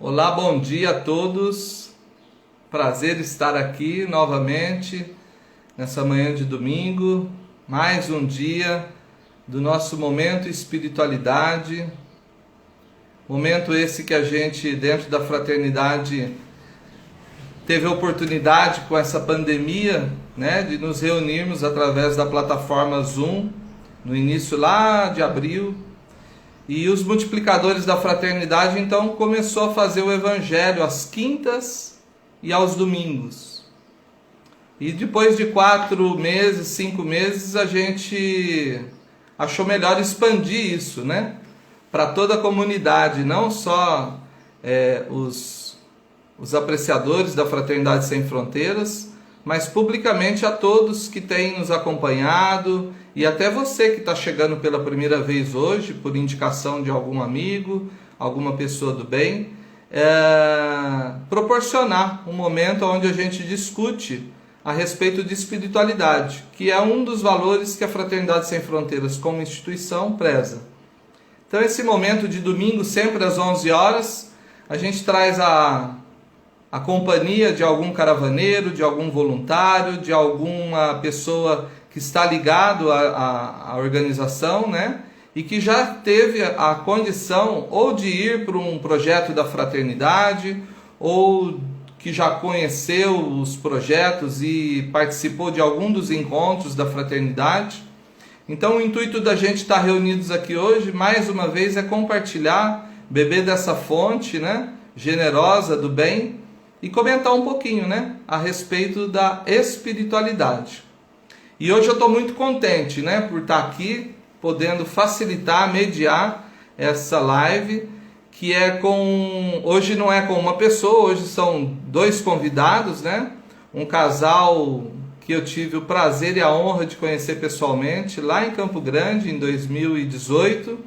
Olá, bom dia a todos. Prazer estar aqui novamente nessa manhã de domingo. Mais um dia do nosso momento espiritualidade. Momento esse que a gente, dentro da fraternidade, teve a oportunidade com essa pandemia, né, de nos reunirmos através da plataforma Zoom, no início lá de abril. E os multiplicadores da fraternidade então começou a fazer o evangelho às quintas e aos domingos. E depois de 4 meses, 5 meses, a gente achou melhor expandir isso, né? Para toda a comunidade, não só os apreciadores da Fraternidade Sem Fronteiras, mas publicamente a todos que têm nos acompanhado e até você que está chegando pela primeira vez hoje, por indicação de algum amigo, alguma pessoa do bem, proporcionar um momento onde a gente discute a respeito de espiritualidade, que é um dos valores que a Fraternidade Sem Fronteiras como instituição preza. Então esse momento de domingo, sempre às 11 horas, a gente traz a companhia de algum caravaneiro, de algum voluntário, de alguma pessoa que está ligado à organização, né? E que já teve a condição ou de ir para um projeto da fraternidade, ou que já conheceu os projetos e participou de algum dos encontros da fraternidade. Então o intuito da gente estar reunidos aqui hoje, mais uma vez, é compartilhar, beber dessa fonte, né, generosa do bem, e comentar um pouquinho, né, a respeito da espiritualidade. E hoje eu estou muito contente, né, por estar aqui, podendo facilitar, mediar essa live, que é hoje não é com uma pessoa, hoje são 2 convidados, né, um casal que eu tive o prazer e a honra de conhecer pessoalmente, lá em Campo Grande, em 2018,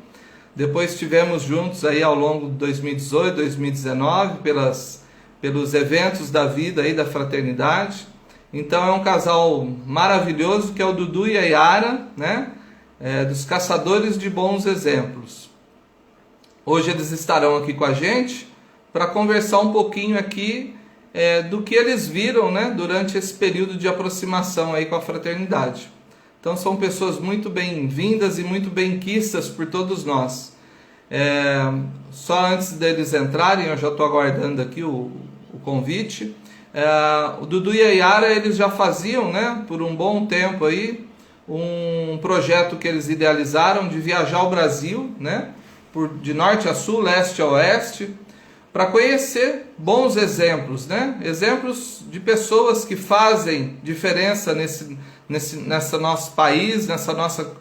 depois estivemos juntos aí ao longo de 2018, 2019, pelos eventos da vida aí da fraternidade. Então é um casal maravilhoso que é o Dudu e a Yara, né? Dos Caçadores de Bons Exemplos. Hoje eles estarão aqui com a gente para conversar um pouquinho aqui do que eles viram, né, durante esse período de aproximação aí com a fraternidade. Então são pessoas muito bem-vindas e muito bem-quistas por todos nós. Só antes deles entrarem, eu já estou aguardando aqui o convite. O Dudu e a Yara, eles já faziam, né, por um bom tempo aí, um projeto que eles idealizaram de viajar ao Brasil, né, de norte a sul, leste a oeste, para conhecer bons exemplos, né, exemplos de pessoas que fazem diferença nesse nosso país, nessa nossa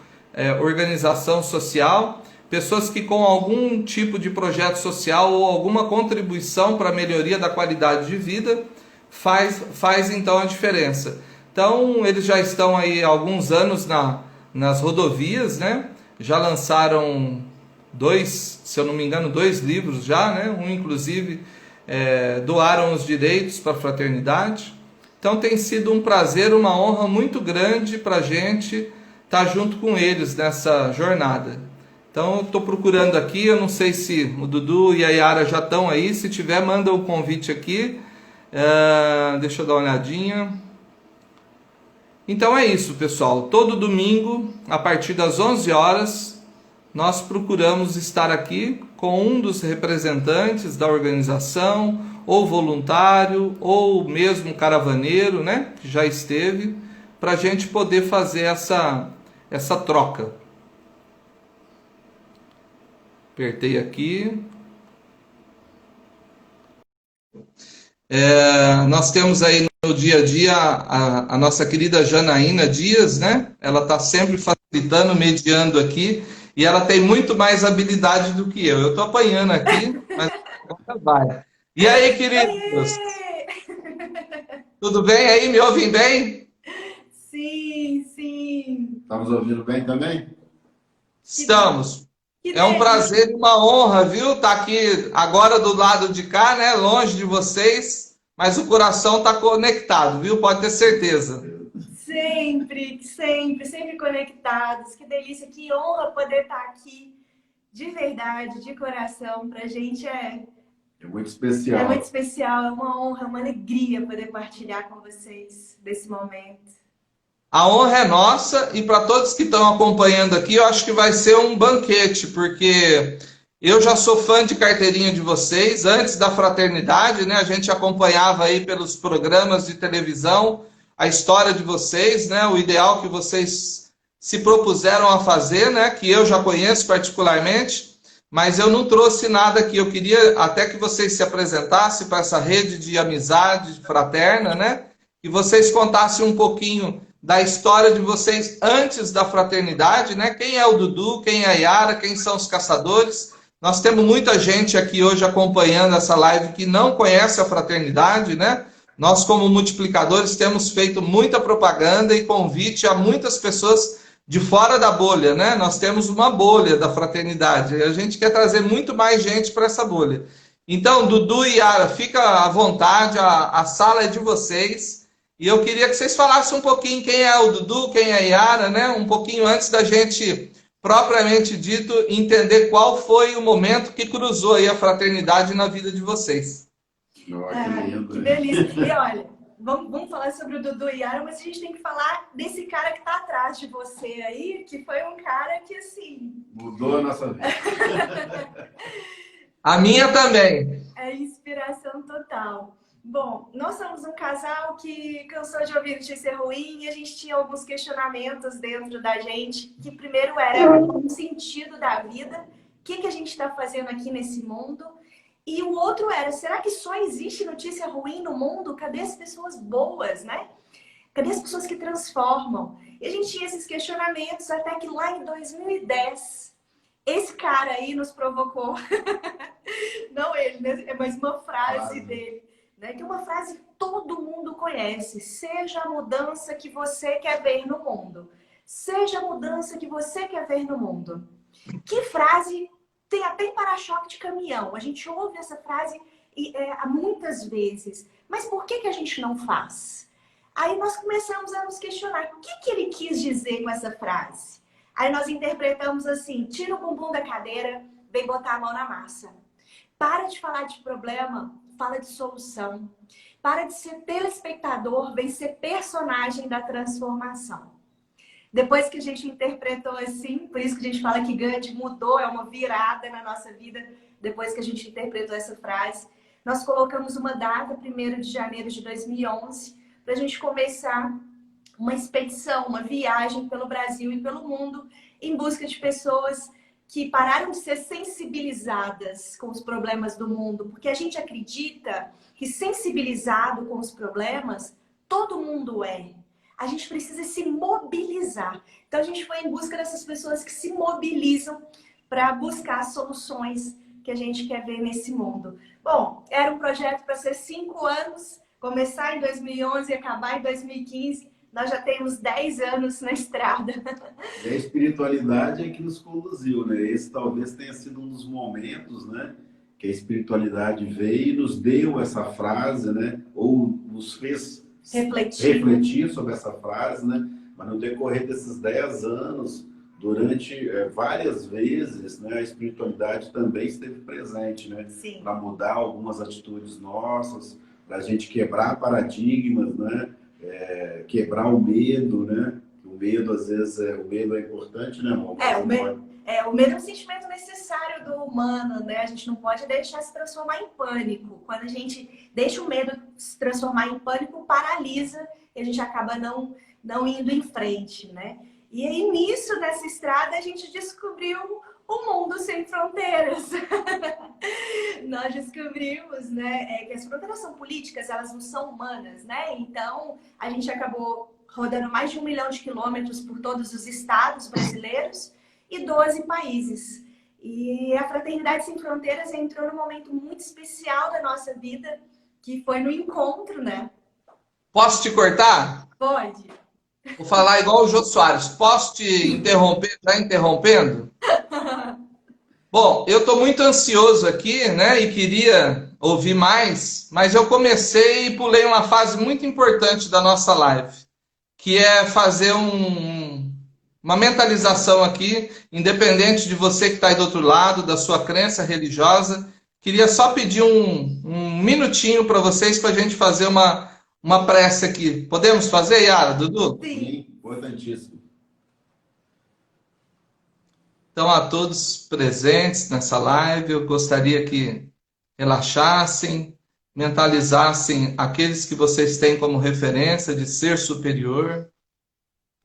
organização social, pessoas que com algum tipo de projeto social ou alguma contribuição para a melhoria da qualidade de vida faz então a diferença. Então eles já estão aí há alguns anos nas rodovias, né? Já lançaram 2, se eu não me engano, 2 livros já, né? Um inclusive doaram os direitos para a fraternidade. Então tem sido um prazer, uma honra muito grande para a gente estar junto com eles nessa jornada. Então eu estou procurando aqui, eu não sei se o Dudu e a Yara já estão aí, se tiver manda o convite aqui, deixa eu dar uma olhadinha. Então é isso, pessoal, todo domingo, a partir das 11 horas, nós procuramos estar aqui com um dos representantes da organização, ou voluntário, ou mesmo caravaneiro, né, que já esteve, para a gente poder fazer essa troca. Apertei aqui. Nós temos aí no dia a dia a nossa querida Janaína Dias, né? Ela está sempre facilitando, mediando aqui, e ela tem muito mais habilidade do que eu. Eu estou apanhando aqui, mas vai. E aí, queridos? Tudo bem aí? Me ouvem bem? Sim, sim. Estamos ouvindo bem também? Estamos. Que É um delícia. prazer e uma honra, viu? Tá aqui agora do lado de cá, né? Longe de vocês, mas o coração tá conectado, viu? Pode ter certeza. Sempre, sempre, sempre conectados. Que delícia, que honra poder estar aqui de verdade, de coração. Pra gente É muito especial. É muito especial, é uma honra, uma alegria poder partilhar com vocês desse momento. A honra é nossa e para todos que estão acompanhando aqui, eu acho que vai ser um banquete, porque eu já sou fã de carteirinha de vocês, antes da fraternidade, né? A gente acompanhava aí pelos programas de televisão a história de vocês, né? O ideal que vocês se propuseram a fazer, né? Que eu já conheço particularmente, mas eu não trouxe nada aqui. Eu queria até que vocês se apresentassem para essa rede de amizade fraterna, né? E vocês contassem um pouquinho da história de vocês antes da fraternidade, né? Quem é o Dudu, quem é a Yara, quem são os caçadores. Nós temos muita gente aqui hoje acompanhando essa live que não conhece a fraternidade, né? Nós, como multiplicadores, temos feito muita propaganda e convite a muitas pessoas de fora da bolha, né? Nós temos uma bolha da fraternidade. A gente quer trazer muito mais gente para essa bolha. Então, Dudu e Yara, fica à vontade, a sala é de vocês. E eu queria que vocês falassem um pouquinho quem é o Dudu, quem é a Yara, né? Um pouquinho antes da gente, propriamente dito, entender qual foi o momento que cruzou aí a fraternidade na vida de vocês. Que delícia. E olha, vamos falar sobre o Dudu e Yara, mas a gente tem que falar desse cara que está atrás de você aí, que foi um cara que, assim... Mudou a nossa vida. A minha também. É inspiração total. Bom, nós somos um casal que cansou de ouvir notícia ruim e a gente tinha alguns questionamentos dentro da gente, que primeiro era o sentido da vida, o que a gente está fazendo aqui nesse mundo, e o outro era, será que só existe notícia ruim no mundo? Cadê as pessoas boas, né? Cadê as pessoas que transformam? E a gente tinha esses questionamentos até que lá em 2010, esse cara aí nos provocou, não ele, né? Mas uma frase dele. Que é uma frase que todo mundo conhece. Seja a mudança que você quer ver no mundo. Seja a mudança que você quer ver no mundo. Que frase tem até em para-choque de caminhão. A gente ouve essa frase muitas vezes. Mas por que a gente não faz? Aí nós começamos a nos questionar. O que ele quis dizer com essa frase? Aí nós interpretamos assim. Tira o bumbum da cadeira, vem botar a mão na massa. Para de falar de problema, fala de solução. Para de ser telespectador, vem ser personagem da transformação. Depois que a gente interpretou assim, por isso que a gente fala que Gandhi mudou, é uma virada na nossa vida, depois que a gente interpretou essa frase, nós colocamos uma data, 1º de janeiro de 2011, para a gente começar uma expedição, uma viagem pelo Brasil e pelo mundo, em busca de pessoas que pararam de ser sensibilizadas com os problemas do mundo, porque a gente acredita que sensibilizado com os problemas, todo mundo é. A gente precisa se mobilizar. Então a gente foi em busca dessas pessoas que se mobilizam para buscar soluções que a gente quer ver nesse mundo. Bom, era um projeto para ser 5 anos, começar em 2011 e acabar em 2015. Nós já temos 10 anos na estrada. E a espiritualidade é que nos conduziu, né? Esse talvez tenha sido um dos momentos, né? Que a espiritualidade veio e nos deu essa frase, né? Ou nos fez refletir sobre essa frase, né? Mas no decorrer desses 10 anos, durante várias vezes, né? A espiritualidade também esteve presente, né? Para mudar algumas atitudes nossas, para a gente quebrar paradigmas, né? Quebrar o medo, né? O medo, às vezes, o medo é importante, né, amor? O medo é um sentimento necessário do humano, né? A gente não pode deixar se transformar em pânico. Quando a gente deixa o medo se transformar em pânico, paralisa e a gente acaba não indo em frente, né? E aí, nisso, nessa estrada, a gente descobriu o mundo sem fronteiras. Nós descobrimos, né, que as fronteiras são políticas, elas não são humanas, né? Então, a gente acabou rodando mais de 1 milhão de quilômetros por todos os estados brasileiros e 12 países. E a Fraternidade Sem Fronteiras entrou num momento muito especial da nossa vida, que foi no encontro, né? Posso te cortar? Pode. Vou falar igual o Jô Soares. Posso te interromper, já interrompendo? Bom, eu estou muito ansioso aqui, né? E queria ouvir mais, mas eu comecei e pulei uma fase muito importante da nossa live, que é fazer uma mentalização aqui, independente de você que está aí do outro lado, da sua crença religiosa, queria só pedir um minutinho para vocês para a gente fazer uma prece aqui. Podemos fazer, Yara, Dudu? Sim. Importantíssimo. Então, a todos presentes nessa live, eu gostaria que relaxassem, mentalizassem aqueles que vocês têm como referência de ser superior,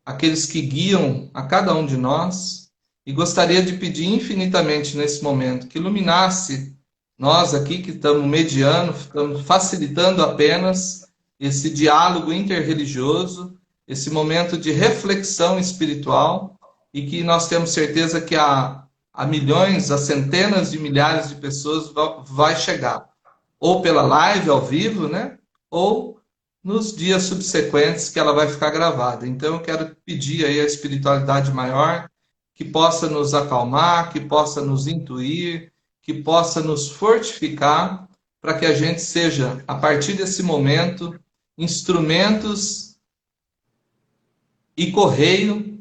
aqueles que guiam a cada um de nós, e gostaria de pedir infinitamente nesse momento que iluminasse nós aqui que estamos mediando, estamos facilitando apenas esse diálogo interreligioso, esse momento de reflexão espiritual, e que nós temos certeza que a milhões, a centenas de milhares de pessoas vai chegar, ou pela live ao vivo, né? Ou nos dias subsequentes que ela vai ficar gravada. Então eu quero pedir aí a espiritualidade maior que possa nos acalmar, que possa nos intuir, que possa nos fortificar para que a gente seja, a partir desse momento, instrumentos e correio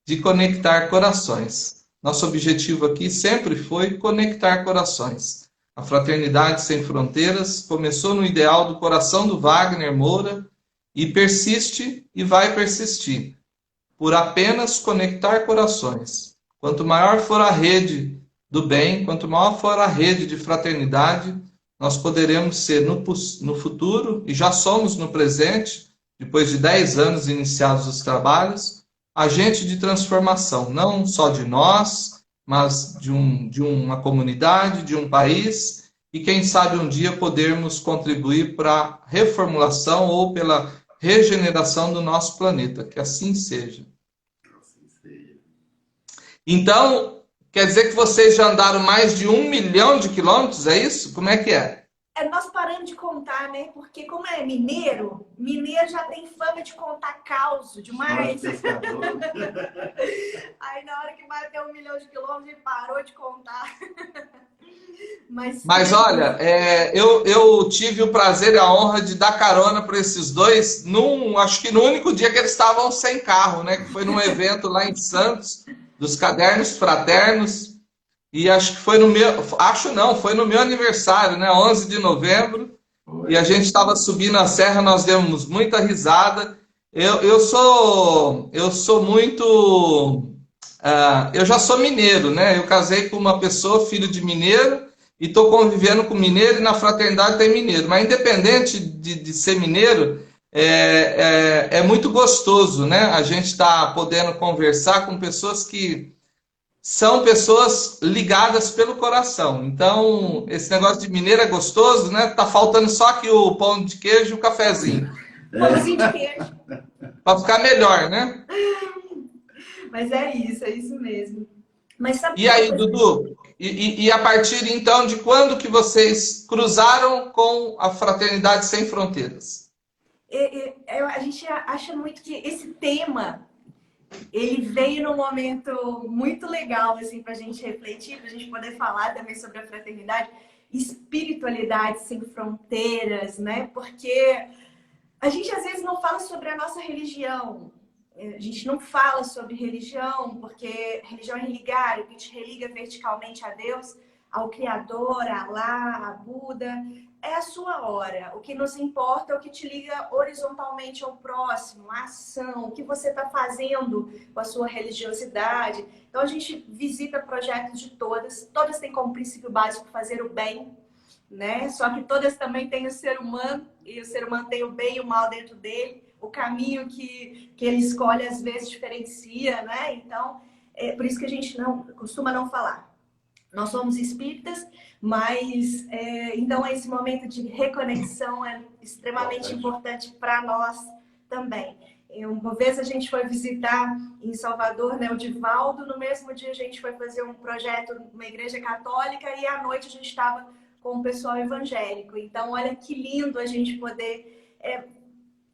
de conectar corações. Nosso objetivo aqui sempre foi conectar corações. A Fraternidade Sem Fronteiras começou no ideal do coração do Wagner Moura e persiste e vai persistir por apenas conectar corações. Quanto maior for a rede do bem, quanto maior for a rede de fraternidade, nós poderemos ser no futuro, e já somos no presente, depois de 10 anos iniciados os trabalhos, agente de transformação, não só de nós, mas de uma comunidade, de um país, e quem sabe um dia podermos contribuir para a reformulação ou pela regeneração do nosso planeta. Que assim seja. Então, quer dizer que vocês já andaram mais de 1 milhão de quilômetros, é isso? Como é que é? Nós paramos de contar, né? Porque como é mineiro já tem fama de contar caos demais. Aí na hora que bateu 1 milhão de quilômetros, ele parou de contar. Mas olha, eu tive o prazer e a honra de dar carona para esses dois, acho que no único dia que eles estavam sem carro, né? Que foi num evento lá em Santos, dos Cadernos Fraternos. E acho que foi foi no meu aniversário, né? 11 de novembro. E a gente estava subindo a serra, nós demos muita risada. Eu sou muito... eu já sou mineiro, né? Eu casei com uma pessoa, filho de mineiro, e estou convivendo com mineiro, e na fraternidade tem mineiro. Mas independente de ser mineiro, é muito gostoso, né? A gente está podendo conversar com pessoas que são pessoas ligadas pelo coração. Então, esse negócio de mineiro é gostoso, né? Tá faltando só aqui o pão de queijo e o cafezinho. Pãozinho de queijo. Para ficar melhor, né? Mas é isso mesmo. Mas sabe e aí, Dudu? E a partir, então, de quando que vocês cruzaram com a Fraternidade Sem Fronteiras? A gente acha muito que esse tema... ele veio num momento muito legal, assim, para a gente refletir, para a gente poder falar também sobre a fraternidade, espiritualidade sem fronteiras, né? Porque a gente às vezes não fala sobre a nossa religião, a gente não fala sobre religião, porque religião é religar, o que te religa verticalmente a Deus, ao Criador, a Alá, a Buda, é a sua hora. O que nos importa é o que te liga horizontalmente ao próximo, a ação, o que você está fazendo com a sua religiosidade. Então a gente visita projetos de todas têm como princípio básico fazer o bem, né? Só que todas também têm o ser humano, e o ser humano tem o bem e o mal dentro dele. O caminho que ele escolhe às vezes diferencia, né? Então, é por isso que a gente costuma não falar. Nós somos espíritas, mas então esse momento de reconexão é extremamente importante para nós também. Uma vez a gente foi visitar em Salvador, né, o Divaldo, no mesmo dia a gente foi fazer um projeto numa igreja católica e à noite a gente estava com o pessoal evangélico. Então, olha que lindo a gente poder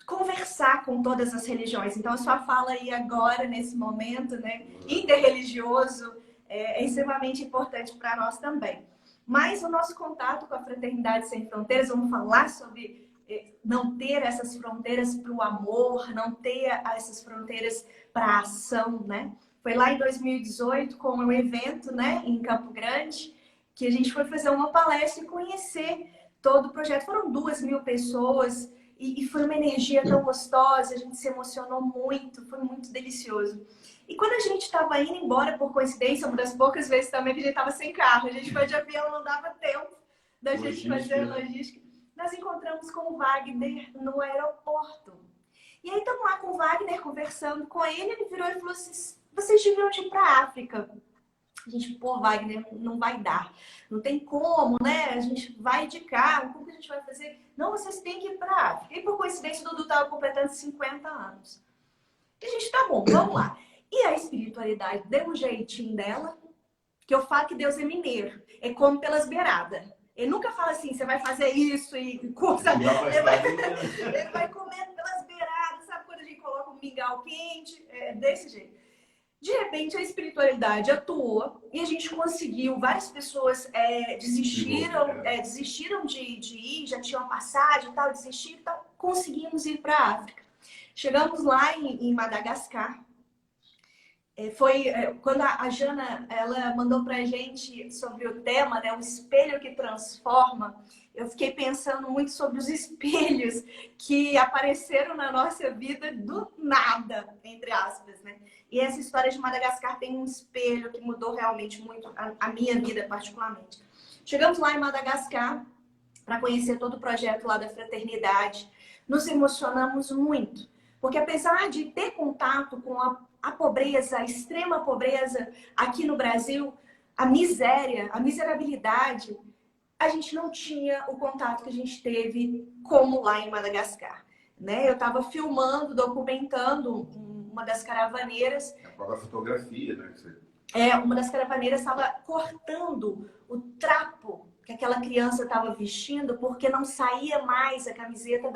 conversar com todas as religiões. Então, a sua fala aí agora, nesse momento, né, interreligioso, é extremamente importante para nós também. Mas o nosso contato com a Fraternidade Sem Fronteiras, vamos falar sobre não ter essas fronteiras para o amor, não ter essas fronteiras para a ação, né? Foi lá em 2018 com um evento, né, em Campo Grande, que a gente foi fazer uma palestra e conhecer todo o projeto. Foram 2.000 pessoas e foi uma energia tão gostosa, a gente se emocionou muito, foi muito delicioso. E quando a gente estava indo embora, por coincidência, uma das poucas vezes também que a gente estava sem carro, a gente foi de avião, não dava tempo da gente fazer logística. Nós encontramos com o Wagner no aeroporto. E aí estamos lá com o Wagner conversando com ele, ele virou e falou assim, vocês deviam ir para a África. A gente, pô, Wagner, não vai dar. Não tem como, né? A gente vai de carro, como que a gente vai fazer? Não, vocês têm que ir para a África. E por coincidência, o Dudu estava completando 50 anos. E a gente, tá bom, vamos lá. E a espiritualidade deu um jeitinho dela, que eu falo que Deus é mineiro. É como pelas beiradas. Ele nunca fala assim, você vai fazer isso e coisa. Ele vai comendo pelas beiradas, sabe quando a gente coloca um mingau quente? É desse jeito. De repente, a espiritualidade atuou e a gente conseguiu. Várias pessoas desistiram de ir, já tinham passagem e tal, desistiram e tal. Conseguimos ir para a África. Chegamos lá em Madagascar. Quando a Jana ela mandou para a gente sobre o tema, né, o espelho que transforma. Eu fiquei pensando muito sobre os espelhos que apareceram na nossa vida do nada, entre aspas, né? E essa história de Madagascar tem um espelho que mudou realmente muito a minha vida, particularmente. Chegamos lá em Madagascar para conhecer todo o projeto lá da fraternidade. Nos emocionamos muito, porque apesar de ter contato com a pobreza, a extrema pobreza aqui no Brasil, a miséria, a miserabilidade, a gente não tinha o contato que a gente teve como lá em Madagascar, né? Eu estava filmando, documentando uma das caravaneiras. A fotografia, né? Uma das caravaneiras estava cortando o trapo que aquela criança estava vestindo porque não saía mais a camiseta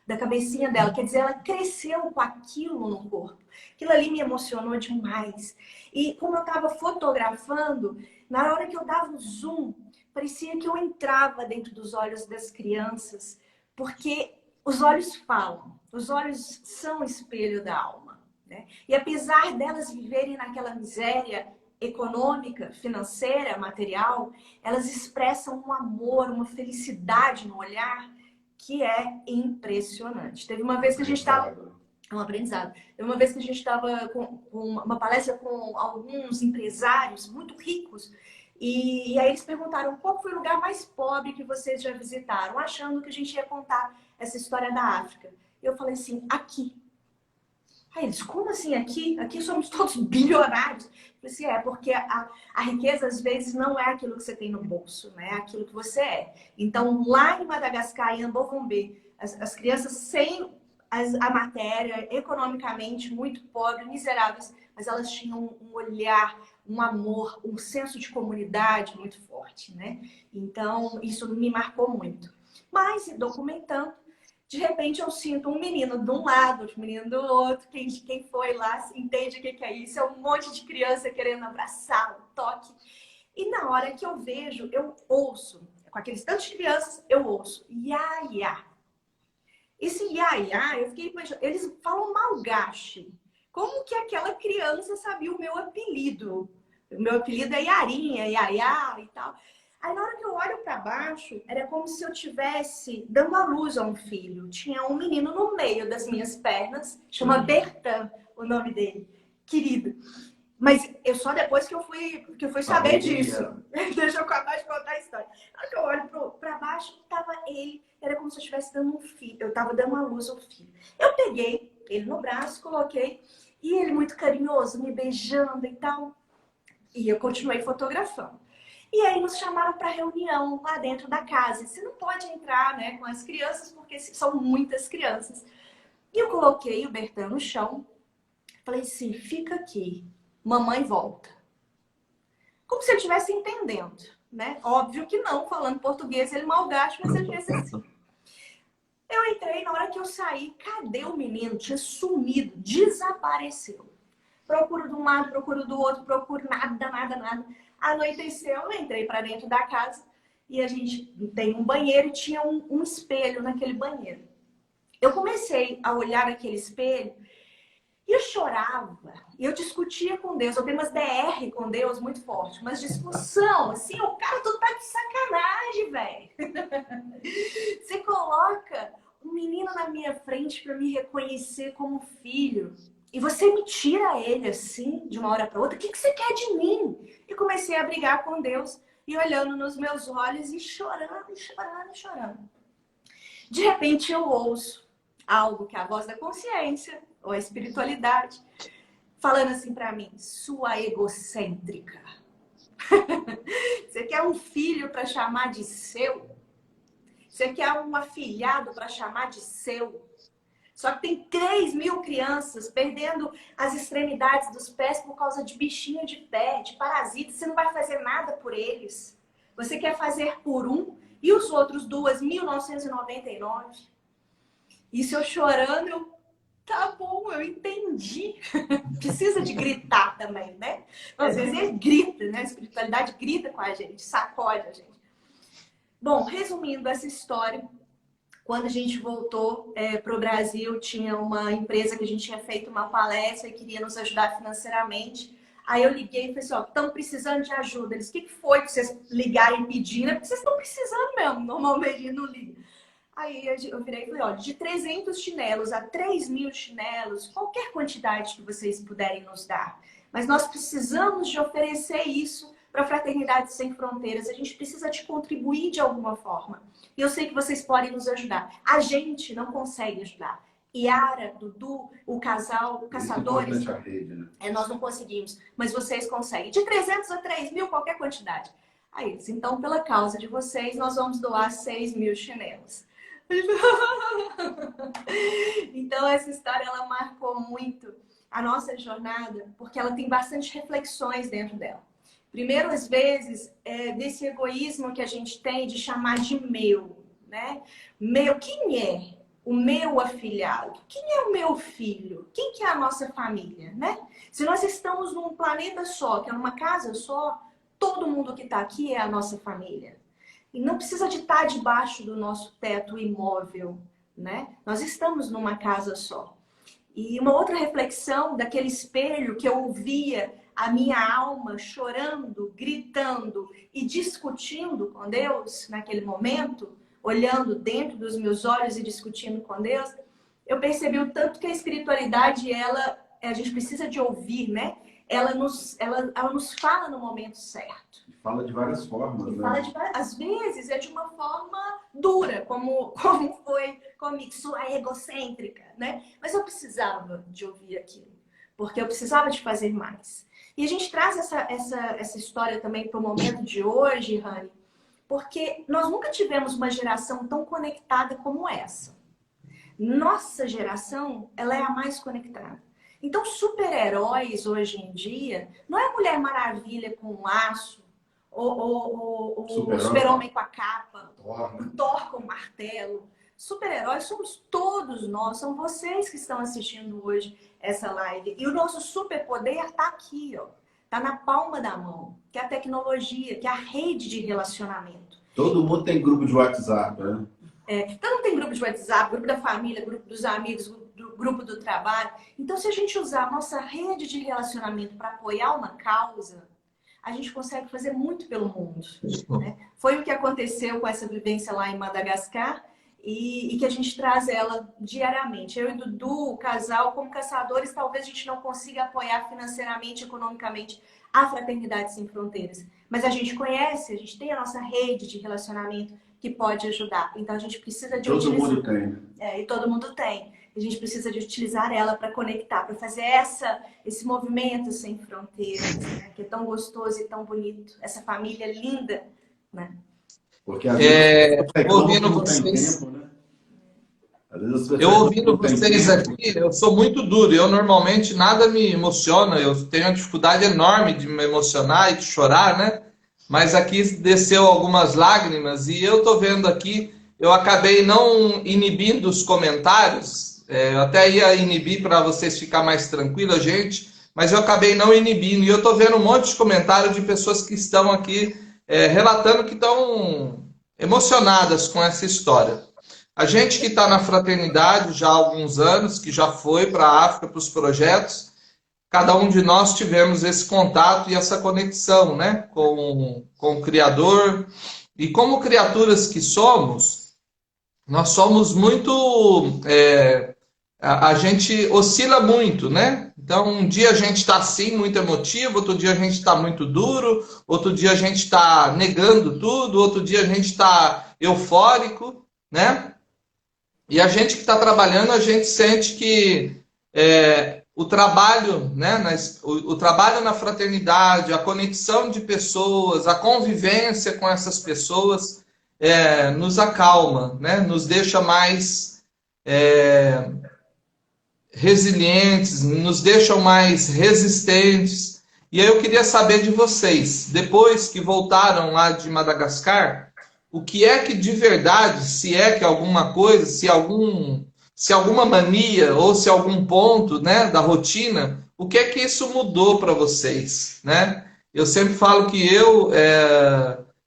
da cabecinha dela. Quer dizer, ela cresceu com aquilo no corpo. Aquilo ali me emocionou demais. E como eu estava fotografando, na hora que eu dava um zoom, parecia que eu entrava dentro dos olhos das crianças, porque os olhos falam, os olhos são o espelho da alma, né? E apesar delas viverem naquela miséria econômica, financeira, material, elas expressam um amor, uma felicidade no olhar que é impressionante. Teve uma vez que a gente estava... É um aprendizado. Teve uma vez que a gente estava com uma palestra com alguns empresários muito ricos e aí eles perguntaram qual foi o lugar mais pobre que vocês já visitaram, achando que a gente ia contar essa história da África. Eu falei assim, aqui. Aí eles, como assim aqui? Aqui somos todos bilionários. Eu falei assim, porque a riqueza às vezes não é aquilo que você tem no bolso, né? É aquilo que você é. Então, lá em Madagascar, em Ambovombê, as crianças sem a matéria, economicamente muito pobres, miseráveis, mas elas tinham um olhar, um amor, um senso de comunidade muito forte, né? Então, isso me marcou muito. Mas, documentando, de repente eu sinto um menino de um lado, outro menino do outro. Quem foi lá entende o que é isso. É um monte de criança querendo abraçar, um toque. E na hora que eu vejo, eu ouço, com aqueles tantos de crianças, eu ouço, ia, ia. Esse ia, eu fiquei imaginando, eles falam malgache. Como que aquela criança sabia o meu apelido? O meu apelido é Yarinha, Yaya e tal. Aí na hora que eu olho para baixo, era como se eu estivesse dando a luz a um filho. Tinha um menino no meio das minhas pernas, chama Bertan, o nome dele, querido. Mas eu só depois que eu fui saber disso. Deixa eu acabar de contar a história. Na hora que eu olho para baixo, tava ele. Era como se eu estivesse dando um filho. Eu tava dando a luz ao filho. Eu peguei ele no braço, coloquei. E ele muito carinhoso, me beijando e tal. E eu continuei fotografando. E aí nos chamaram para reunião lá dentro da casa. Você não pode entrar, né, com as crianças, porque são muitas crianças. E eu coloquei o Bertan no chão. Falei assim, fica aqui. Mamãe volta. Como se ele estivesse entendendo, né? Óbvio que não, falando português, ele malgache, mas ele fez assim. Eu entrei, na hora que eu saí, cadê o menino? Tinha sumido, desapareceu. Procuro de um lado, procuro do outro, procuro nada, nada, nada. Anoiteceu, eu entrei para dentro da casa e a gente tem um banheiro e tinha um espelho naquele banheiro. Eu comecei a olhar aquele espelho E eu chorava, e eu discutia com Deus, eu tenho umas DR com Deus muito forte, umas discussão, assim, o cara, tu tá de sacanagem, velho. Você coloca um menino na minha frente para me reconhecer como filho, e você me tira ele assim, de uma hora para outra, o que que você quer de mim? E comecei a brigar com Deus, e olhando nos meus olhos, e chorando, chorando, chorando. De repente eu ouço algo que é a voz da consciência, ou a espiritualidade, falando assim pra mim, sua egocêntrica. Você quer um filho para chamar de seu? Você quer um afilhado para chamar de seu? Só que tem 3.000 crianças perdendo as extremidades dos pés por causa de bichinho de pé, de parasita. Você não vai fazer nada por eles. Você quer fazer por um e os outros 2.999. Isso eu chorando, tá bom, eu entendi. Precisa de gritar também, né? Às vezes ele grita, né? A espiritualidade grita com a gente, sacode a gente. Bom, resumindo essa história, quando a gente voltou para o Brasil, tinha uma empresa que a gente tinha feito uma palestra e queria nos ajudar financeiramente. Aí eu liguei e falei assim, ó, estão precisando de ajuda. Eles, o que foi que vocês ligarem pedindo? É porque vocês estão precisando mesmo, normalmente não liga. Aí eu virei e falei, olha, de 300 chinelos a 3.000 chinelos, qualquer quantidade que vocês puderem nos dar. Mas nós precisamos de oferecer isso para a Fraternidade Sem Fronteiras. A gente precisa de contribuir de alguma forma. E eu sei que vocês podem nos ajudar. A gente não consegue ajudar. Yara, Dudu, o casal, caçadores, a rede, né? nós não conseguimos, mas vocês conseguem. De 300 a 3.000, qualquer quantidade. Aí eles, então, pela causa de vocês, nós vamos doar 6.000 chinelos. Então essa história ela marcou muito a nossa jornada porque ela tem bastante reflexões dentro dela. Primeiro, às vezes, desse egoísmo que a gente tem de chamar de meu, né? Meu, quem é o meu afilhado? Quem é o meu filho? Quem que é a nossa família, né? Se nós estamos num planeta só, que é numa casa só, todo mundo que está aqui é a nossa família. E não precisa de estar debaixo do nosso teto imóvel, né? Nós estamos numa casa só. E uma outra reflexão daquele espelho que eu ouvia a minha alma chorando, gritando e discutindo com Deus naquele momento, olhando dentro dos meus olhos e discutindo com Deus, eu percebi o tanto que a espiritualidade, a gente precisa de ouvir, né? Ela nos fala no momento certo. Fala de várias formas, né? Às vezes é de uma forma dura, como foi comigo, sua egocêntrica, né? Mas eu precisava de ouvir aquilo, porque eu precisava de fazer mais. E a gente traz essa história também para o momento de hoje, Rani, porque nós nunca tivemos uma geração tão conectada como essa. Nossa geração, ela é a mais conectada. Então, super-heróis hoje em dia não é Mulher Maravilha com um laço, ou o Super-Homem com a capa, o Thor com o martelo. Super-heróis somos todos nós, são vocês que estão assistindo hoje essa live. E o nosso superpoder está aqui, ó. Está na palma da mão, que é a tecnologia, que é a rede de relacionamento. Todo mundo tem grupo de WhatsApp, né? Então não tem grupo de WhatsApp, grupo da família, grupo dos amigos, grupo do trabalho. Então, se a gente usar a nossa rede de relacionamento para apoiar uma causa, a gente consegue fazer muito pelo mundo, né? Foi o que aconteceu com essa vivência lá em Madagascar e que a gente traz ela diariamente. Eu e Dudu, o casal, como caçadores, talvez a gente não consiga apoiar financeiramente, economicamente a Fraternidade Sem Fronteiras. Mas a gente conhece, a gente tem a nossa rede de relacionamento que pode ajudar. Então a gente precisa de utilizar. Todo mundo tem. E todo mundo tem. A gente precisa de utilizar ela para conectar, para fazer esse movimento sem fronteiras, né? Que é tão gostoso e tão bonito. Essa família linda, né? Porque às vezes ouvindo vocês, tempo, né? Eu ouvindo vocês aqui, eu sou muito duro. Eu normalmente nada me emociona. Eu tenho uma dificuldade enorme de me emocionar e de chorar, né? Mas aqui desceu algumas lágrimas e eu tô vendo aqui, eu acabei não inibindo os comentários. Eu até ia inibir para vocês ficar mais tranquilos, gente, mas eu acabei não inibindo. E eu tô vendo um monte de comentários de pessoas que estão aqui relatando que estão emocionadas com essa história. A gente que está na fraternidade já há alguns anos, que já foi para a África, para os projetos, cada um de nós tivemos esse contato e essa conexão, né, com o Criador. E como criaturas que somos, nós somos muito. A gente oscila muito, né? Então, um dia a gente está assim, muito emotivo, outro dia a gente está muito duro, outro dia a gente está negando tudo, outro dia a gente está eufórico, né? E a gente que está trabalhando, a gente sente que o trabalho, né, o trabalho na fraternidade, a conexão de pessoas, a convivência com essas pessoas nos acalma, né, nos deixa mais resilientes, nos deixam mais resistentes. E aí eu queria saber de vocês, depois que voltaram lá de Madagascar, o que é que de verdade, se é que alguma coisa, se alguma mania ou se algum ponto, né, da rotina, o que é que isso mudou para vocês, né? Eu sempre falo que eu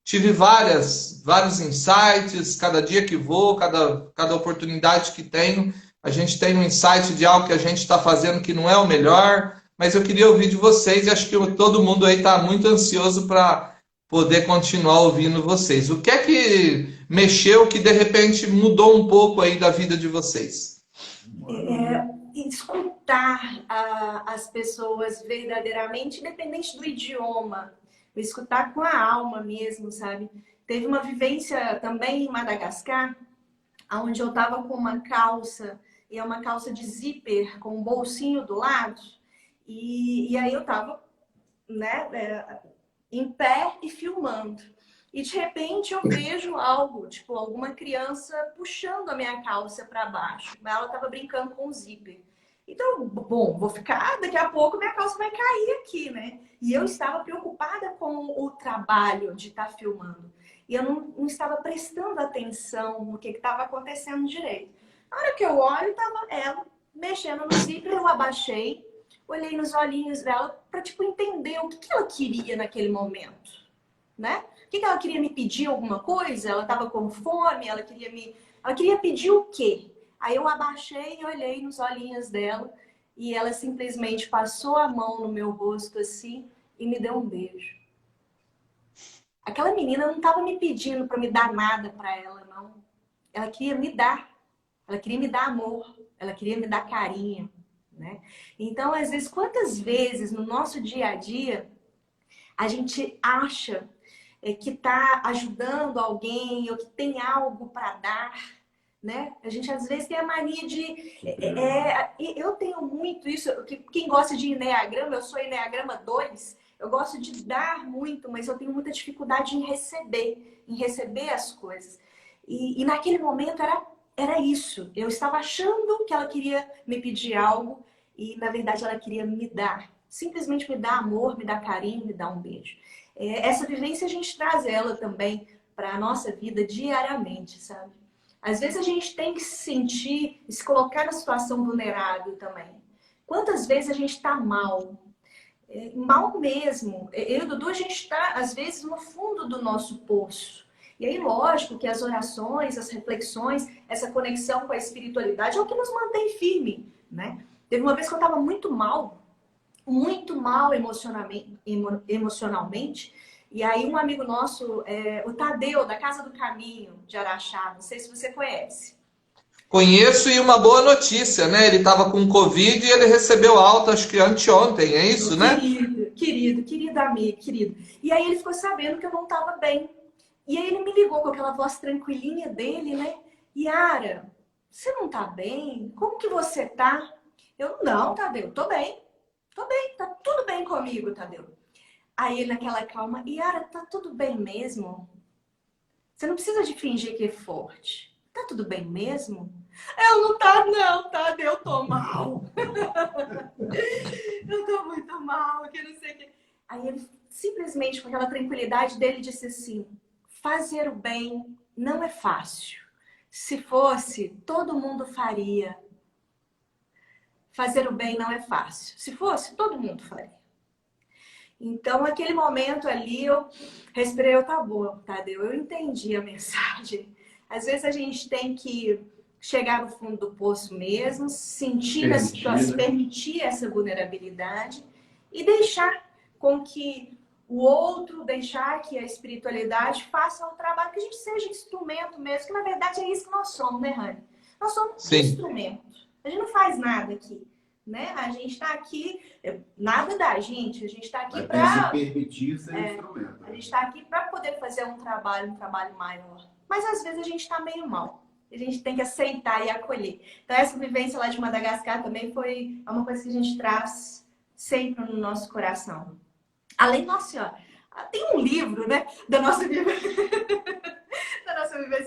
tive vários insights, cada dia que vou, cada oportunidade que tenho, a gente tem um insight de algo que a gente está fazendo que não é o melhor, mas eu queria ouvir de vocês e acho que todo mundo aí está muito ansioso para poder continuar ouvindo vocês. O que é que mexeu, que de repente mudou um pouco aí da vida de vocês? Escutar as pessoas verdadeiramente, independente do idioma, escutar com a alma mesmo, sabe? Teve uma vivência também em Madagascar, onde eu estava com uma calça, e é uma calça de zíper com um bolsinho do lado, e aí eu estava, né, em pé e filmando. E de repente eu vejo algo, tipo alguma criança puxando a minha calça para baixo. Ela estava brincando com o zíper. Então, bom, vou ficar, daqui a pouco minha calça vai cair aqui, né? E eu estava preocupada com o trabalho de estar filmando. E eu não estava prestando atenção no que estava acontecendo direito. Na hora que eu olho, estava ela mexendo no zíper, eu abaixei, olhei nos olhinhos dela para tipo, entender o que ela queria naquele momento, né? O que ela queria me pedir alguma coisa? Ela estava com fome? Ela queria pedir o quê? Aí eu abaixei e olhei nos olhinhos dela e ela simplesmente passou a mão no meu rosto assim e me deu um beijo. Aquela menina não estava me pedindo para me dar nada para ela, não. Ela queria me dar. Ela queria me dar amor. Ela queria me dar carinho, né? Então, às vezes, quantas vezes no nosso dia a dia a gente acha que está ajudando alguém ou que tem algo para dar, né? A gente às vezes tem a mania de... eu tenho muito isso, quem gosta de Enneagrama, eu sou Enneagrama 2, eu gosto de dar muito, mas eu tenho muita dificuldade em receber as coisas. E naquele momento era isso, eu estava achando que ela queria me pedir algo e na verdade ela queria me dar. Simplesmente me dar amor, me dar carinho, me dar um beijo. Essa vivência a gente traz ela também para a nossa vida diariamente, sabe? Às vezes a gente tem que se sentir, se colocar na situação vulnerável também. Quantas vezes a gente está mal? Mal mesmo. Eu e o Dudu, a gente está, às vezes, no fundo do nosso poço. E aí, lógico que as orações, as reflexões, essa conexão com a espiritualidade é o que nos mantém firme, né? Teve uma vez que eu estava muito mal emocionalmente. E aí um amigo nosso, o Tadeu, da Casa do Caminho, de Araxá, não sei se você conhece. Conheço e uma boa notícia, né? Ele estava com Covid e ele recebeu alta, acho que anteontem, é isso, né? Querido amigo, querido. E aí ele ficou sabendo que eu não estava bem. E aí ele me ligou com aquela voz tranquilinha dele, né? Yara, você não tá bem? Como que você tá? Eu, não, Tadeu, tô bem, tá tudo bem comigo, Tadeu. Aí ele naquela calma, Yara, tá tudo bem mesmo? Você não precisa de fingir que é forte. Tá tudo bem mesmo? Eu não tá não, Tadeu, eu tô mal. Eu tô muito mal, que não sei o que. Aí ele simplesmente, com aquela tranquilidade dele, disse assim, fazer o bem não é fácil. Se fosse, todo mundo faria. Fazer o bem não é fácil. Se fosse, todo mundo faria. Então, naquele momento ali, eu respirei, tá bom, Tadeu, eu entendi a mensagem. Às vezes a gente tem que chegar no fundo do poço mesmo, sentir a situação, permitir essa vulnerabilidade e deixar com que o outro, deixar que a espiritualidade faça o trabalho, que a gente seja instrumento mesmo, que na verdade é isso que nós somos, né, Rani? Nós somos instrumento. A gente não faz nada aqui, né? A gente está aqui, nada da gente, a gente está aqui para permitir ser instrumento. A gente está aqui para poder fazer um trabalho maior. Mas às vezes a gente está meio mal. A gente tem que aceitar e acolher. Então essa vivência lá de Madagascar também foi uma coisa que a gente traz sempre no nosso coração. Além, nossa senhora, tem um livro, né, da nossa vivência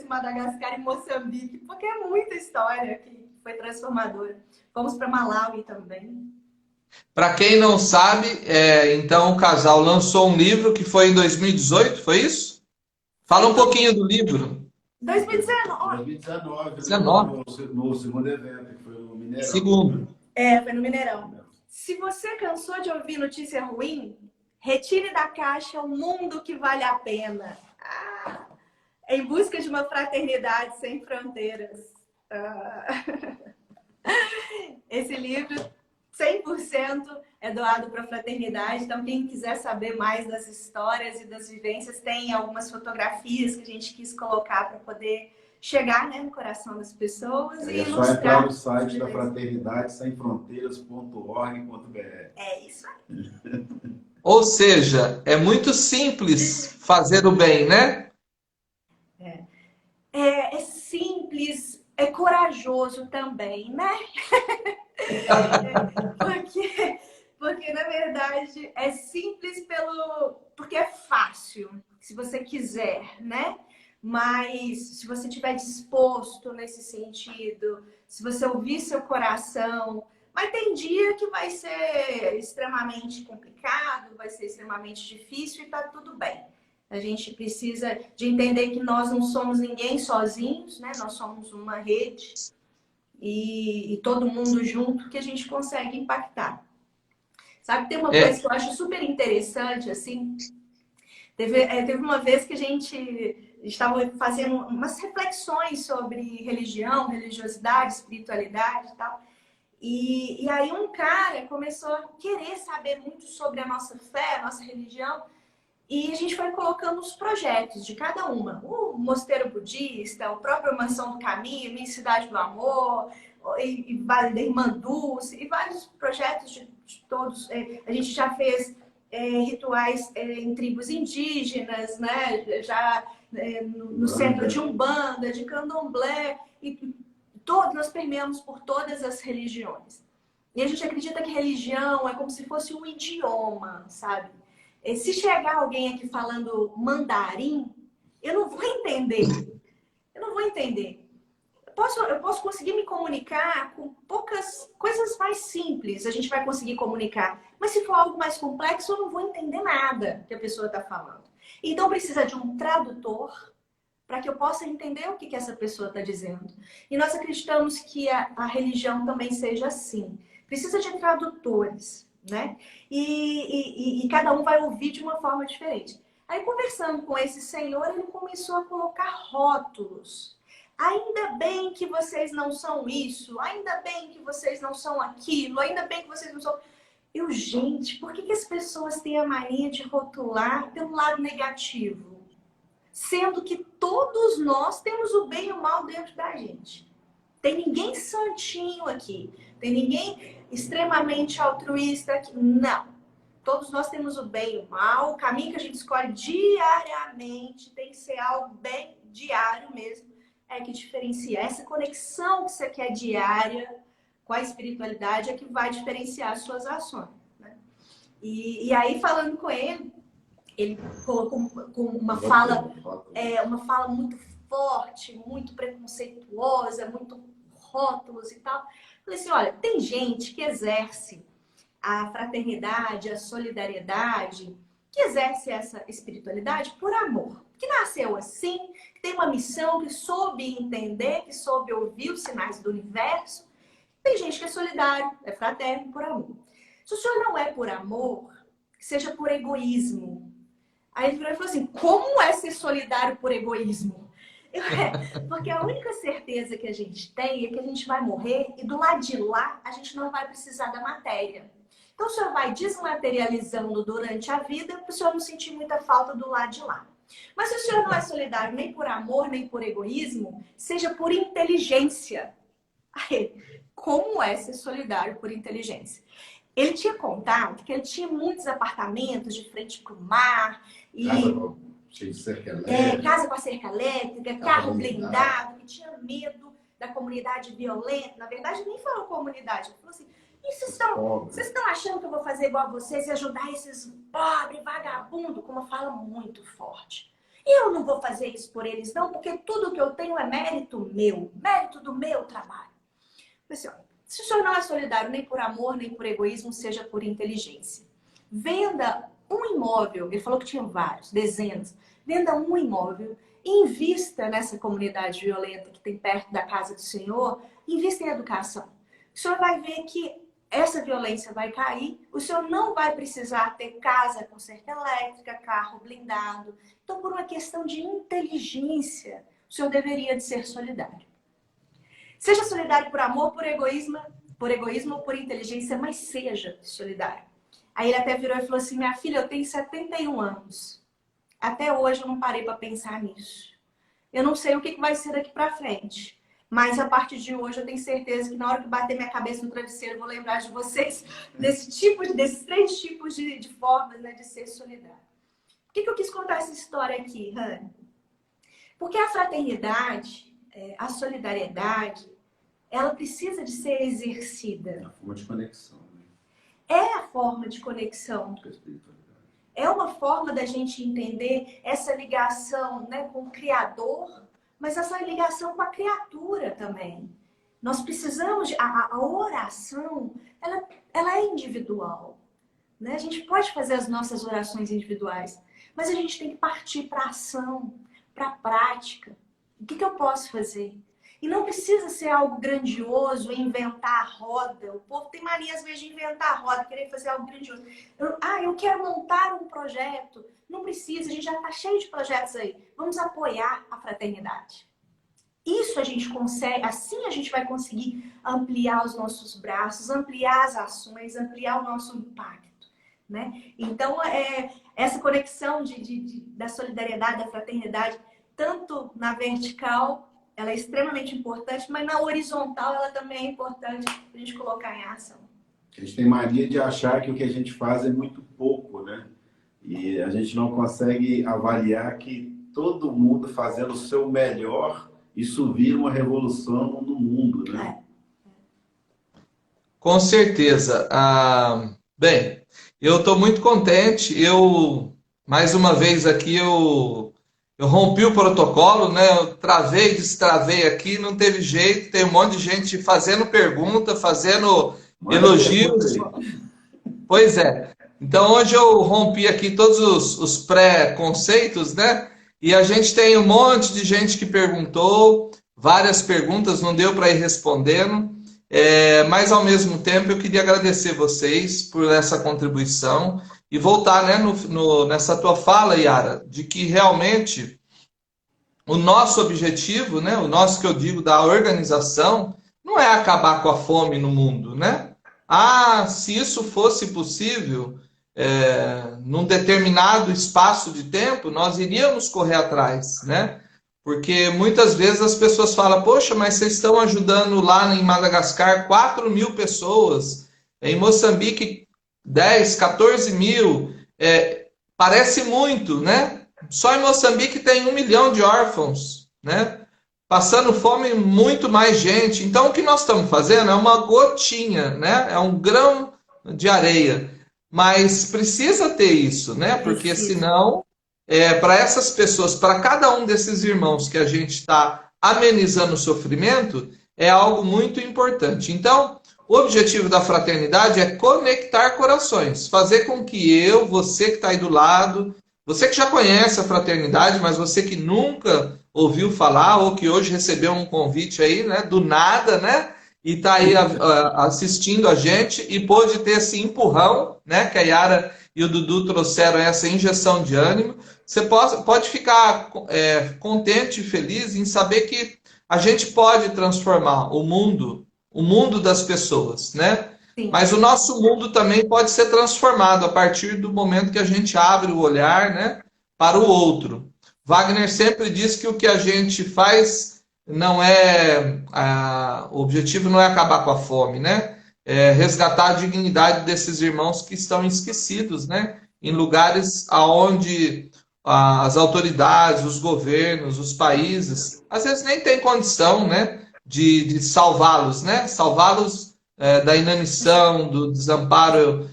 em Madagascar e Moçambique, porque é muita história que foi transformadora. Fomos para Malawi também. Para quem não sabe, então o casal lançou um livro que foi em 2018, foi isso? Fala um pouquinho do livro. 2019. No segundo evento, que foi no Mineirão. Segundo. Foi no Mineirão. Se você cansou de ouvir notícia ruim, retire da caixa o mundo que vale a pena. Em busca de uma fraternidade sem fronteiras. Esse livro 100% é doado para a fraternidade. Então, quem quiser saber mais das histórias e das vivências, tem algumas fotografias que a gente quis colocar para poder chegar, né, no coração das pessoas e só mostrar. Entrar no site da fraternidade semfronteiras.org.br. É isso aí. Ou seja, é muito simples fazer o bem, né? É simples, é corajoso também, né? Porque, na verdade, é simples porque é fácil, se você quiser, né? Mas se você estiver disposto nesse sentido, se você ouvir seu coração, mas tem dia que vai ser extremamente complicado, vai ser extremamente difícil e tá tudo bem. A gente precisa de entender que nós não somos ninguém sozinhos, né? Nós somos uma rede e todo mundo junto que a gente consegue impactar. Sabe, tem uma coisa que eu acho super interessante, assim. Teve uma vez que a gente estava fazendo umas reflexões sobre religião, religiosidade, espiritualidade e tal. E aí um cara começou a querer saber muito sobre a nossa fé, a nossa religião. E a gente foi colocando os projetos de cada uma. O Mosteiro Budista, o próprio Mansão do Caminho, Minha Cidade do Amor, e Vale da Irmã Dulce, e vários projetos de todos. A gente já fez rituais em tribos indígenas, né? Já no centro de Umbanda, de Candomblé, e nós permeamos por todas as religiões. E a gente acredita que religião é como se fosse um idioma, sabe? Se chegar alguém aqui falando mandarim, eu não vou entender. Eu posso conseguir me comunicar com poucas coisas mais simples. A gente vai conseguir comunicar. Mas se for algo mais complexo, eu não vou entender nada que a pessoa está falando. Então precisa de um tradutor para que eu possa entender o que essa pessoa está dizendo. E nós acreditamos que a religião também seja assim. Precisa de tradutores, né? E cada um vai ouvir de uma forma diferente. Aí, conversando com esse senhor, ele começou a colocar rótulos. Ainda bem que vocês não são isso, ainda bem que vocês não são aquilo, ainda bem que vocês não são... Gente, por que as pessoas têm a mania de rotular pelo lado negativo? Sendo que todos nós temos o bem e o mal dentro da gente. Tem ninguém santinho aqui, tem ninguém extremamente altruísta aqui. Não. Todos nós temos o bem e o mal. O caminho que a gente escolhe diariamente tem que ser algo bem diário mesmo. É que diferencia. Essa conexão que você quer diária com a espiritualidade é que vai diferenciar as suas ações, né? E aí, falando com ele colocou com uma fala muito forte, muito preconceituosa, muito rótulos e tal. Falei assim, olha, tem gente que exerce a fraternidade, a solidariedade, que exerce essa espiritualidade por amor, que nasceu assim, que tem uma missão, que soube entender, que soube ouvir os sinais do universo. Tem gente que é solidário, é fraterno por amor. Se o senhor não é por amor, que seja por egoísmo. Aí ele virou e falou assim, como é ser solidário por egoísmo? Porque a única certeza que a gente tem é que a gente vai morrer e do lado de lá a gente não vai precisar da matéria. Então o senhor vai desmaterializando durante a vida para o senhor não sentir muita falta do lado de lá. Mas se o senhor não é solidário nem por amor, nem por egoísmo, seja por inteligência. Aí, como é ser solidário por inteligência? Ele tinha contado que ele tinha muitos apartamentos de frente para o mar. E cheio de cerca elétrica. Casa com a cerca elétrica, carro blindado, que tinha medo da comunidade violenta. Na verdade, nem falou comunidade. Ele falou assim, e vocês estão achando que eu vou fazer igual a vocês e ajudar esses pobres vagabundos? Com uma fala muito forte. Eu não vou fazer isso por eles não, porque tudo que eu tenho é mérito do meu trabalho. Eu falei assim, olha, se o senhor não é solidário nem por amor, nem por egoísmo, seja por inteligência. Venda um imóvel, ele falou que tinha vários, dezenas. Venda um imóvel, invista nessa comunidade violenta que tem perto da casa do senhor, invista em educação. O senhor vai ver que essa violência vai cair, o senhor não vai precisar ter casa com cerca elétrica, carro blindado. Então, por uma questão de inteligência, o senhor deveria de ser solidário. Seja solidário por amor, por egoísmo ou por inteligência, mas seja solidário. Aí ele até virou e falou assim, minha filha, eu tenho 71 anos. Até hoje eu não parei para pensar nisso. Eu não sei o que vai ser daqui para frente. Mas a partir de hoje eu tenho certeza que na hora que bater minha cabeça no travesseiro, eu vou lembrar de vocês desses 3 tipos de formas, né, de ser solidário. Por que eu quis contar essa história aqui, Rani? Porque a fraternidade, a solidariedade, ela precisa de ser exercida. É uma forma de conexão. Né? É a forma de conexão. É uma forma da gente entender essa ligação, né, com o Criador, mas essa ligação com a criatura também. Nós precisamos de... A oração, ela é individual. Né? A gente pode fazer as nossas orações individuais, mas a gente tem que partir para a ação, para a prática. O que eu posso fazer? E não precisa ser algo grandioso, inventar a roda. O povo tem mania, às vezes, de inventar a roda, querer fazer algo grandioso. Eu quero montar um projeto. Não precisa, a gente já está cheio de projetos aí. Vamos apoiar a fraternidade. Isso a gente consegue, assim a gente vai conseguir ampliar os nossos braços, ampliar as ações, ampliar o nosso impacto. Né? Então, essa conexão da solidariedade, da fraternidade, tanto na vertical, ela é extremamente importante, mas na horizontal ela também é importante a gente colocar em ação. A gente tem mania de achar que o que a gente faz é muito pouco, né? E a gente não consegue avaliar que todo mundo fazendo o seu melhor, isso vira uma revolução no mundo, né? Com certeza. Bem, eu estou muito contente. Mais uma vez aqui, eu rompi o protocolo, né? Eu travei, destravei aqui, não teve jeito. Tem um monte de gente fazendo pergunta, fazendo elogios. Pois é. Então, hoje eu rompi aqui todos os pré-conceitos, né? E a gente tem um monte de gente que perguntou, várias perguntas, não deu para ir respondendo. Mas, ao mesmo tempo, eu queria agradecer vocês por essa contribuição e voltar, né, nessa tua fala, Yara, de que realmente o nosso objetivo, né, o nosso que eu digo da organização, não é acabar com a fome no mundo, né? Se isso fosse possível, num determinado espaço de tempo, nós iríamos correr atrás, né? Porque muitas vezes as pessoas falam, poxa, mas vocês estão ajudando lá em Madagascar 4.000 pessoas, em Moçambique 10, 14 mil, parece muito, né? Só em Moçambique tem 1 milhão de órfãos, né? Passando fome muito mais gente. Então o que nós estamos fazendo é uma gotinha, né? É um grão de areia. Mas precisa ter isso, né? Porque senão, para essas pessoas, para cada um desses irmãos que a gente está amenizando o sofrimento, é algo muito importante. Então, o objetivo da fraternidade é conectar corações, fazer com que você que está aí do lado, você que já conhece a fraternidade, mas você que nunca ouviu falar ou que hoje recebeu um convite aí, né, do nada, né? E está aí assistindo a gente e pôde ter esse empurrão, né, que a Yara e o Dudu trouxeram essa injeção de ânimo. você pode ficar contente e feliz em saber que a gente pode transformar o mundo das pessoas, né? Sim. Mas o nosso mundo também pode ser transformado a partir do momento que a gente abre o olhar, né, para o outro. Wagner sempre diz que o que a gente faz não é o objetivo não é acabar com a fome, né? É resgatar a dignidade desses irmãos que estão esquecidos, né? Em lugares aonde as autoridades, os governos, os países, às vezes nem tem condição, né, de salvá-los, né? Salvá-los da inanição, do desamparo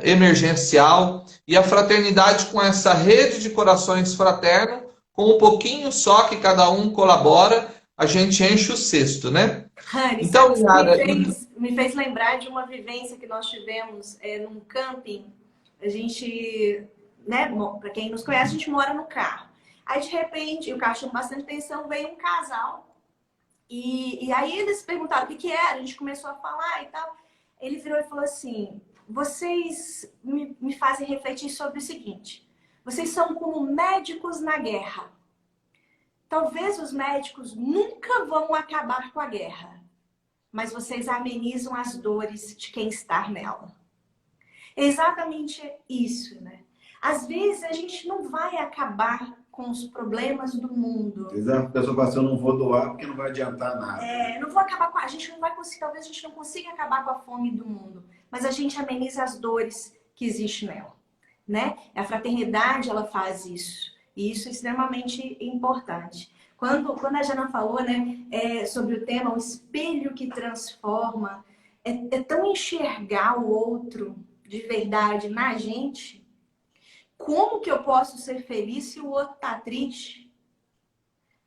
emergencial. E a fraternidade, com essa rede de corações fraternos, com um pouquinho só que cada um colabora, a gente enche o cesto, né? Rani, Então, me fez lembrar de uma vivência que nós tivemos num camping. A gente, né, para quem nos conhece, a gente mora no carro. Aí, de repente, o carro chamou bastante atenção, veio um casal. E aí eles perguntaram o que era, a gente começou a falar e tal. Ele virou e falou assim: vocês me fazem refletir sobre o seguinte: vocês são como médicos na guerra. Talvez os médicos nunca vão acabar com a guerra, mas vocês amenizam as dores de quem está nela. É exatamente isso, né? Às vezes a gente não vai acabar com os problemas do mundo. Exato, a pessoa fala assim, eu não vou doar porque não vai adiantar nada. Não vou acabar com a gente, não vai conseguir, talvez a gente não consiga acabar com a fome do mundo, mas a gente ameniza as dores que existem nela, né? A fraternidade, ela faz isso, e isso é extremamente importante. Quando a Jana falou, né, sobre o tema, o espelho que transforma, é tão enxergar o outro de verdade na gente. Como que eu posso ser feliz se o outro tá triste?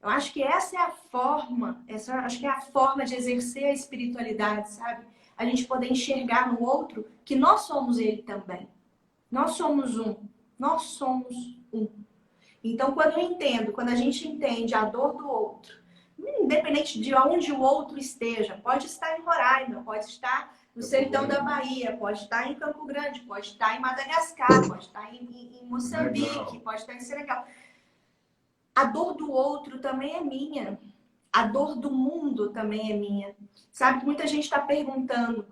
Eu acho que essa é a forma, acho que é a forma de exercer a espiritualidade, sabe? A gente poder enxergar no outro que nós somos ele também. Nós somos um. Nós somos um. Então, quando a gente entende a dor do outro, independente de onde o outro esteja, pode estar em Roraima, pode estar no sertão da Bahia, pode estar em Campo Grande, pode estar em Madagascar, pode estar em Moçambique, pode estar em Senegal. A dor do outro também é minha. A dor do mundo também é minha. Sabe que muita gente está perguntando,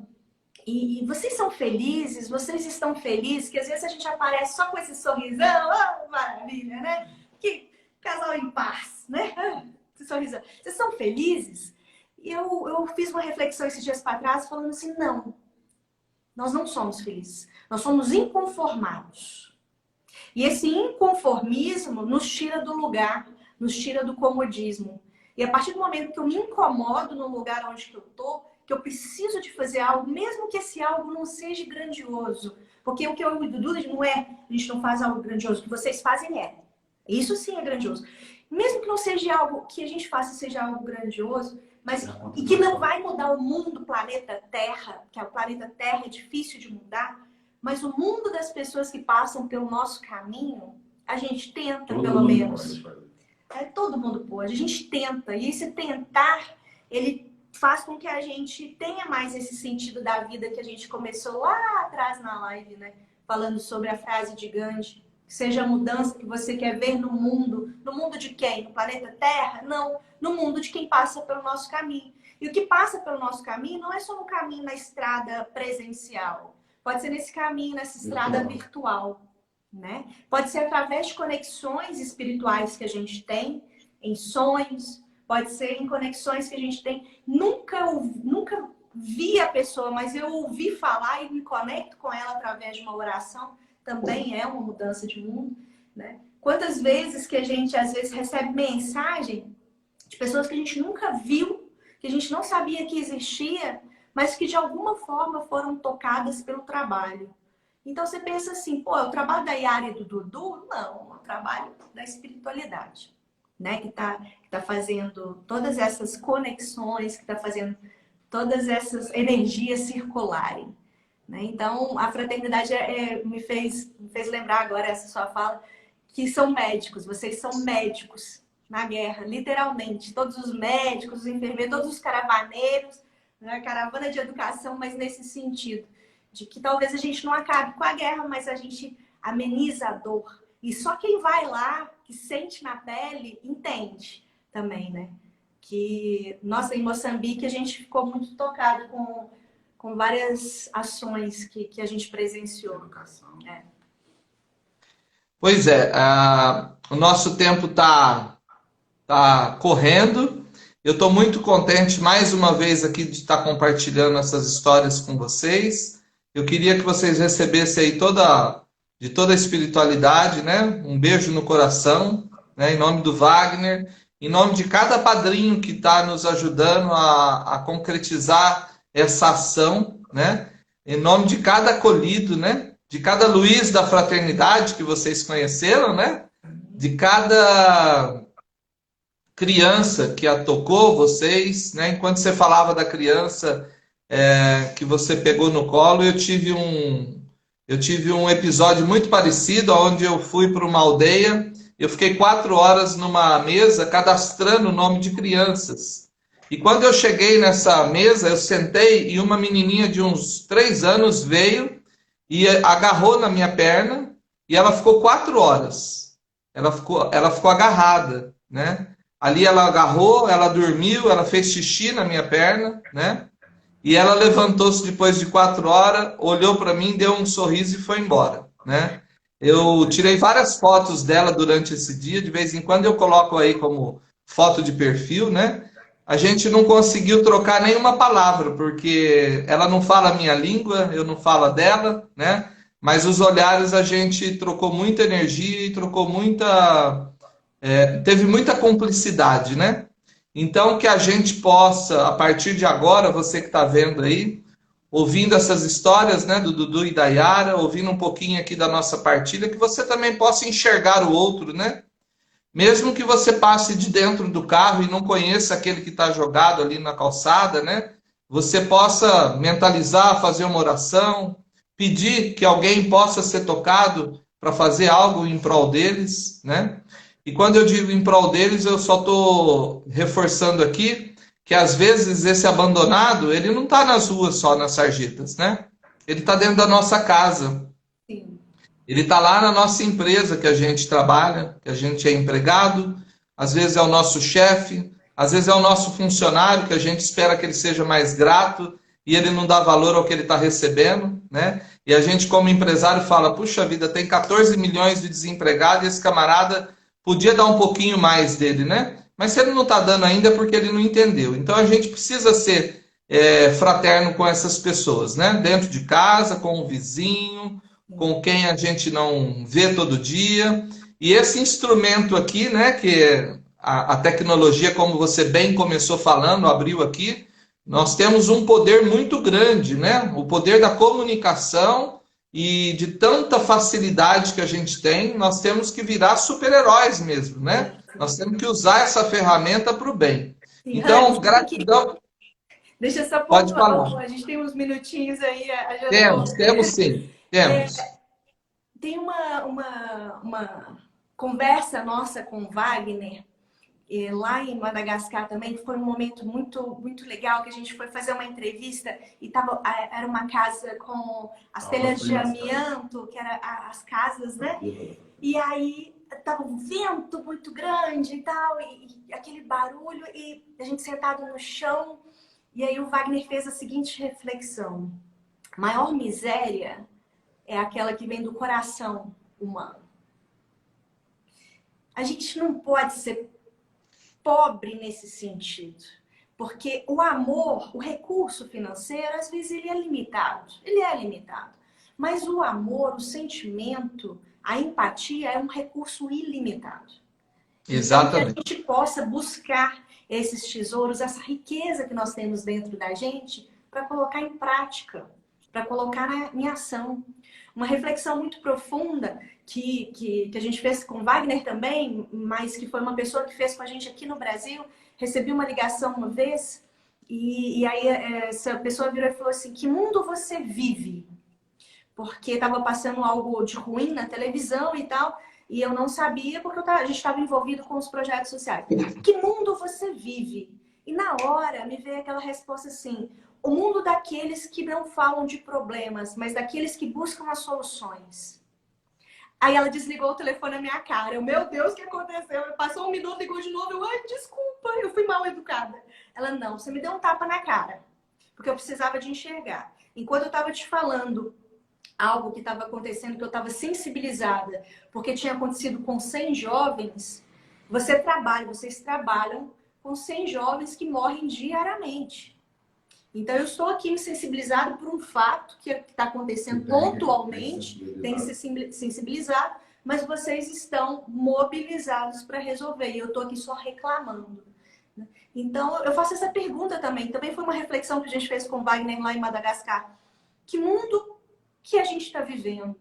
e vocês são felizes? Vocês estão felizes? Que às vezes a gente aparece só com esse sorrisão, oh, maravilha, né? Que casal em paz, né? Esse sorrisão. Vocês são felizes? E eu fiz uma reflexão esses dias para trás falando assim, não, nós não somos felizes. Nós somos inconformados. E esse inconformismo nos tira do lugar, nos tira do comodismo. E a partir do momento que eu me incomodo no lugar onde eu estou, que eu preciso de fazer algo, mesmo que esse algo não seja grandioso. Porque o que eu e o Dudu não é, a gente não faz algo grandioso, o que vocês fazem é. Isso sim é grandioso. Mesmo que não seja algo, que a gente faça seja algo grandioso, mas e que não vai mudar o mundo, o planeta Terra, que o planeta Terra é difícil de mudar, mas o mundo das pessoas que passam pelo nosso caminho, a gente tenta, pelo menos. Todo mundo pode, a gente tenta. E esse tentar, ele faz com que a gente tenha mais esse sentido da vida que a gente começou lá atrás na live, né? Falando sobre a frase de Gandhi, que seja a mudança que você quer ver no mundo. No mundo de quem? No planeta Terra? Não, no mundo de quem passa pelo nosso caminho. E o que passa pelo nosso caminho não é só no caminho na estrada presencial. Pode ser nesse caminho, nessa estrada virtual, né? Pode ser através de conexões espirituais que a gente tem, em sonhos, pode ser em conexões que a gente tem. Nunca vi a pessoa, mas eu ouvi falar e me conecto com ela através de uma oração. Também é uma mudança de mundo, né? Quantas vezes que a gente, às vezes, recebe mensagem de pessoas que a gente nunca viu, que a gente não sabia que existia, mas que de alguma forma foram tocadas pelo trabalho. Então você pensa assim, pô, é o trabalho da Yara e do Dudu? Não, é o trabalho da espiritualidade, né? Que tá fazendo todas essas conexões, que está fazendo todas essas energias circularem. Né? Então, a fraternidade me fez lembrar agora essa sua fala, que são médicos, vocês são médicos na guerra, literalmente. Todos os médicos, os enfermeiros, todos os caravaneiros, né? Caravana de educação, mas nesse sentido, de que talvez a gente não acabe com a guerra, mas a gente ameniza a dor. E só quem vai lá, que sente na pele, entende também, né? Que, nossa, em Moçambique a gente ficou muito tocado com várias ações que a gente presenciou. Educação. Pois é, o nosso tempo tá correndo. Eu estou muito contente mais uma vez aqui de estar compartilhando essas histórias com vocês. Eu queria que vocês recebessem aí de toda a espiritualidade, né? Um beijo no coração, né? Em nome do Wagner, em nome de cada padrinho que está nos ajudando a concretizar essa ação, né? Em nome de cada acolhido, né? De cada Luiz da fraternidade que vocês conheceram, né? De cada criança que a tocou, vocês, né? Enquanto você falava da criança que você pegou no colo, eu tive um episódio muito parecido, onde eu fui para uma aldeia, eu fiquei 4 horas numa mesa cadastrando o nome de crianças. E quando eu cheguei nessa mesa, eu sentei e uma menininha de uns 3 anos veio e agarrou na minha perna e ela ficou 4 horas. Ela ficou agarrada, né? Ali ela agarrou, ela dormiu, ela fez xixi na minha perna, né? E ela levantou-se depois de 4 horas, olhou para mim, deu um sorriso e foi embora, né? Eu tirei várias fotos dela durante esse dia, de vez em quando eu coloco aí como foto de perfil, né? A gente não conseguiu trocar nenhuma palavra, porque ela não fala a minha língua, eu não falo a dela, né? Mas os olhares a gente trocou muita energia e trocou teve muita cumplicidade, né? Então, que a gente possa, a partir de agora, você que está vendo aí, ouvindo essas histórias, né, do Dudu e da Yara, ouvindo um pouquinho aqui da nossa partilha, que você também possa enxergar o outro, né? Mesmo que você passe de dentro do carro e não conheça aquele que está jogado ali na calçada, né? Você possa mentalizar, fazer uma oração, pedir que alguém possa ser tocado para fazer algo em prol deles, né? E quando eu digo em prol deles, eu só estou reforçando aqui que às vezes esse abandonado, ele não está nas ruas só, nas sarjetas, né? Ele está dentro da nossa casa. Sim. Ele está lá na nossa empresa que a gente trabalha, que a gente é empregado, às vezes é o nosso chefe, às vezes é o nosso funcionário, que a gente espera que ele seja mais grato e ele não dá valor ao que ele está recebendo, né? E a gente, como empresário, fala, puxa vida, tem 14 milhões de desempregados e esse camarada podia dar um pouquinho mais dele, né? Mas se ele não está dando ainda é porque ele não entendeu. Então a gente precisa ser fraterno com essas pessoas, né? Dentro de casa, com o vizinho, com quem a gente não vê todo dia. E esse instrumento aqui, né, que é a tecnologia, como você bem começou falando, abriu aqui, nós temos um poder muito grande, né? O poder da comunicação e de tanta facilidade que a gente tem, nós temos que virar super-heróis mesmo, né? Nós temos que usar essa ferramenta para o bem. Sim, Então, Rani, gratidão. deixa eu só Pode pontuar, falar. a gente tem uns minutinhos aí, a Temos sim, temos. tem uma conversa nossa com o Wagner, lá em Madagascar também, foi um momento muito, muito legal, que a gente foi fazer uma entrevista e era uma casa com as telhas de amianto, que eram as casas, né? E aí tava um vento muito grande e tal, e aquele barulho, e a gente sentado no chão, e aí o Wagner fez a seguinte reflexão: maior miséria é aquela que vem do coração humano. A gente não pode ser pobre nesse sentido, porque o amor, o recurso financeiro, às vezes ele é limitado, mas o amor, o sentimento, a empatia é um recurso ilimitado. Exatamente. Então, que a gente possa buscar esses tesouros, essa riqueza que nós temos dentro da gente, para colocar em prática, para colocar em ação. Uma reflexão muito profunda que a gente fez com Wagner também, mas que foi uma pessoa que fez com a gente aqui no Brasil. Recebi uma ligação uma vez e aí essa pessoa virou e falou assim: que mundo você vive? Porque estava passando algo de ruim na televisão e tal, e eu não sabia porque a gente estava envolvido com os projetos sociais. Que mundo você vive? E na hora me veio aquela resposta assim: o mundo daqueles que não falam de problemas, mas daqueles que buscam as soluções. Aí ela desligou o telefone na minha cara. Eu, meu Deus, o que aconteceu? Passou 1 minuto, ligou de novo. Eu, ai, desculpa, eu fui mal educada. Ela, não, você me deu um tapa na cara. Porque eu precisava de enxergar. Enquanto eu estava te falando algo que estava acontecendo, que eu estava sensibilizada, porque tinha acontecido com 100 jovens, vocês trabalham com 100 jovens que morrem diariamente. Então, eu estou aqui me sensibilizado por um fato que está acontecendo pontualmente, tem que ser sensibilizado, mas vocês estão mobilizados para resolver, e eu estou aqui só reclamando. Então, eu faço essa pergunta também. Também foi uma reflexão que a gente fez com o Wagner lá em Madagascar. Que mundo que a gente está vivendo?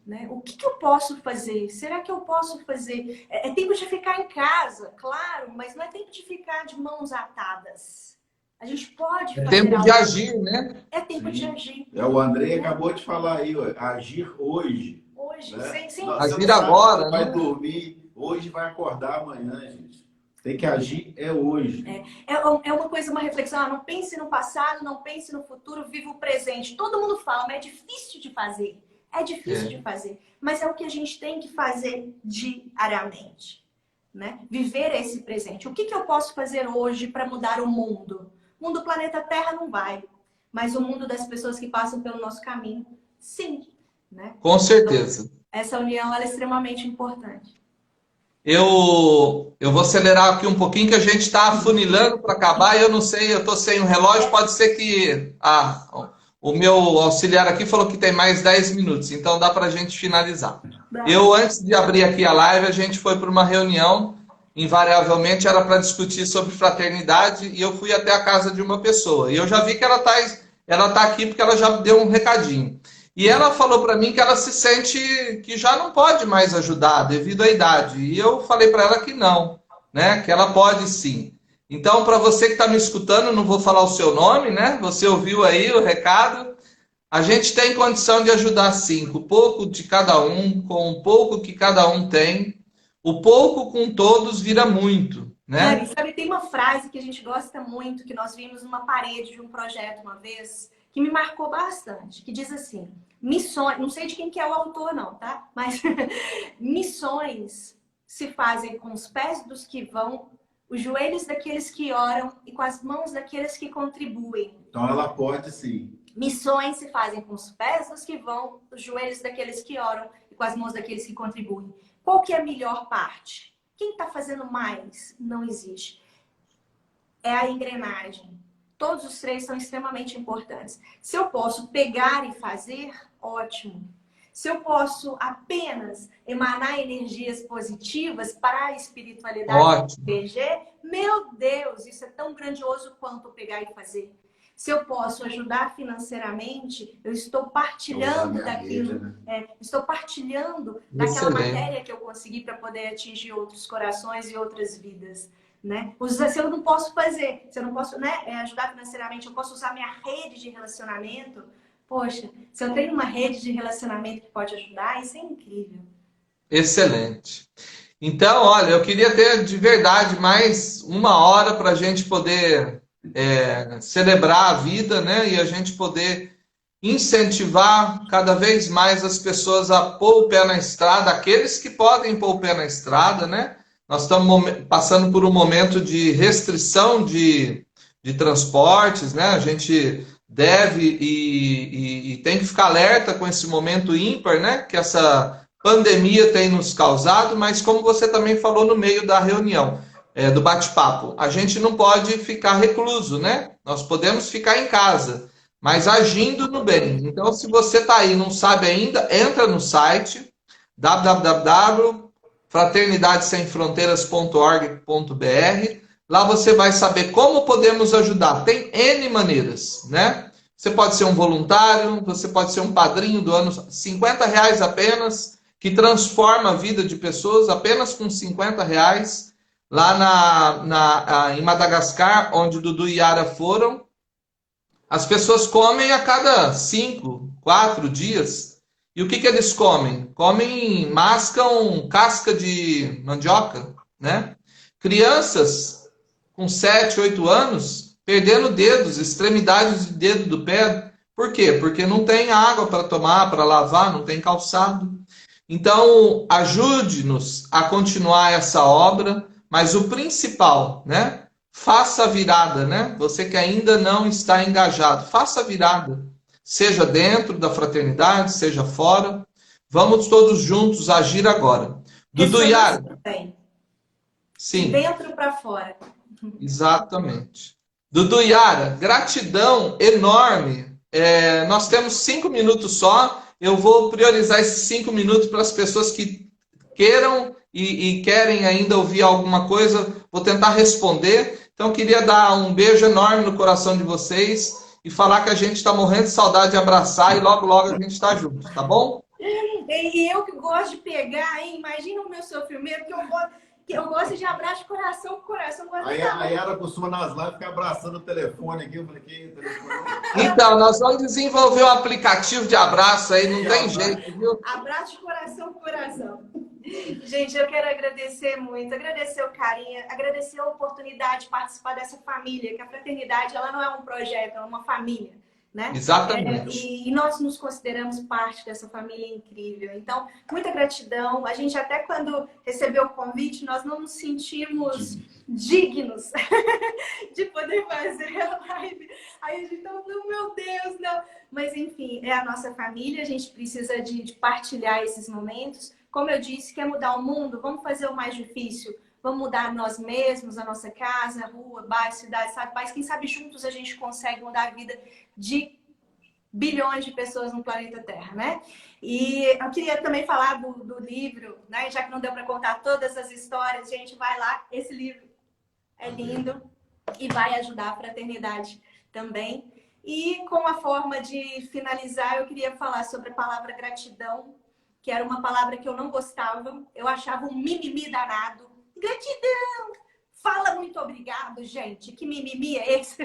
Né? O que eu posso fazer? Será que eu posso fazer? É tempo de ficar em casa, claro, mas não é tempo de ficar de mãos atadas. A gente pode fazer tempo algo. de agir, né? É tempo de agir. O André acabou de falar aí, ó, agir hoje. Hoje, Né? sim. Agir agora, vai né? dormir, hoje vai acordar amanhã, gente. Tem que agir hoje. É uma coisa, uma reflexão. Não pense no passado, não pense no futuro, viva o presente. Todo mundo fala, mas é difícil de fazer. É difícil de fazer. Mas é o que a gente tem que fazer diariamente. Né? Viver esse presente. O que eu posso fazer hoje para mudar o mundo? O mundo do planeta Terra não vai. Mas o mundo das pessoas que passam pelo nosso caminho, sim. Né? Com certeza. Então, essa união ela é extremamente importante. Eu vou acelerar aqui um pouquinho, que a gente está afunilando para acabar e eu não sei, eu estou sem um relógio, pode ser que o meu auxiliar aqui falou que tem mais 10 minutos, então dá para a gente finalizar. Eu, antes de abrir aqui a live, a gente foi para uma reunião, invariavelmente era para discutir sobre fraternidade, e eu fui até a casa de uma pessoa, e eu já vi que ela tá aqui porque ela já deu um recadinho. E ela falou para mim que ela se sente que já não pode mais ajudar devido à idade. E eu falei para ela que não, né? Que ela pode sim. Então, para você que está me escutando, não vou falar o seu nome, né? Você ouviu aí o recado. A gente tem condição de ajudar sim, com o pouco de cada um, com o pouco que cada um tem. O pouco com todos vira muito, né? Sabe, tem uma frase que a gente gosta muito, que nós vimos numa parede de um projeto uma vez, que me marcou bastante, que diz assim: missões, não sei de quem que é o autor não, tá? Mas missões se fazem com os pés dos que vão, os joelhos daqueles que oram e com as mãos daqueles que contribuem. Então ela pode sim. Missões se fazem com os pés dos que vão, os joelhos daqueles que oram e com as mãos daqueles que contribuem. Qual que é a melhor parte? Quem está fazendo mais? Não existe. É a engrenagem. Todos os três são extremamente importantes. Se eu posso pegar e fazer, ótimo. Se eu posso apenas emanar energias positivas para a espiritualidade do PG, meu Deus, isso é tão grandioso quanto pegar e fazer. Se eu posso ajudar financeiramente, eu estou partilhando daquilo. Rede, né? Estou partilhando daquela matéria que eu consegui para poder atingir outros corações e outras vidas. Né? Se eu não posso fazer, se eu não posso, né, ajudar financeiramente, eu posso usar minha rede de relacionamento. Poxa, se eu tenho uma rede de relacionamento que pode ajudar, isso é incrível. Excelente. Então, olha, eu queria ter de verdade mais 1 hora para a gente poder celebrar a vida, né? E a gente poder incentivar cada vez mais as pessoas a pôr o pé na estrada, aqueles que podem pôr o pé na estrada, né? Nós estamos passando por um momento de restrição de transportes, né? A gente deve e tem que ficar alerta com esse momento ímpar, né? Que essa pandemia tem nos causado, mas como você também falou no meio da reunião, do bate-papo, a gente não pode ficar recluso, né? Nós podemos ficar em casa, mas agindo no bem. Então, se você está aí e não sabe ainda, entra no site www.fraternidadesemfronteiras.org.br. Lá você vai saber como podemos ajudar. Tem N maneiras, né? Você pode ser um voluntário, você pode ser um padrinho do ano, R$50 apenas, que transforma a vida de pessoas apenas com R$50. Lá em Madagascar, onde Dudu e Yara foram, as pessoas comem a cada 5, 4 dias. E o que eles comem? Mascam casca de mandioca, né? Crianças com 7, 8 anos perdendo dedos, extremidades de dedo do pé. Por quê? Porque não tem água para tomar, para lavar, não tem calçado. Então, ajude-nos a continuar essa obra, mas o principal, né? Faça a virada, né? Você que ainda não está engajado, faça a virada. Seja dentro da fraternidade, seja fora. Vamos todos juntos agir agora. Dudu Yara. Também. De Sim. dentro para fora. Exatamente. Dudu Yara, gratidão enorme. Nós temos 5 minutos só. Eu vou priorizar esses 5 minutos para as pessoas que queiram e querem ainda ouvir alguma coisa. Vou tentar responder. Então, queria dar um beijo enorme no coração de vocês e falar que a gente está morrendo de saudade de abraçar e logo, logo a gente está junto, tá bom? E eu que gosto de pegar, hein? Imagina o meu sofrimento, que eu gosto de abraço de coração com coração. A Yara costuma nas lives ficar abraçando o telefone aqui. Eu falei, que telefone? Então, nós vamos desenvolver um aplicativo de abraço aí, não tem jeito, viu? Abraço de coração com coração. Gente, eu quero agradecer muito, agradecer o carinho, agradecer a oportunidade de participar dessa família, que a fraternidade ela não é um projeto, é uma família, né? Exatamente. E nós nos consideramos parte dessa família incrível. Então, muita gratidão. A gente até quando recebeu o convite, nós não nos sentimos dignos de poder fazer a live. Aí a gente falou, meu Deus, não. Mas enfim, é a nossa família, a gente precisa de partilhar esses momentos. Como eu disse, quer mudar o mundo? Vamos fazer o mais difícil. Vamos mudar nós mesmos, a nossa casa, rua, bairro, cidade, sabe? Mas quem sabe juntos a gente consegue mudar a vida de bilhões de pessoas no planeta Terra, né? E eu queria também falar do livro, né? Já que não deu para contar todas as histórias, gente, vai lá. Esse livro é lindo e vai ajudar a fraternidade também. E com a forma de finalizar, eu queria falar sobre a palavra gratidão, que era uma palavra que eu não gostava. Eu achava um mimimi danado. Gratidão! Fala muito obrigado, gente. Que mimimi é esse?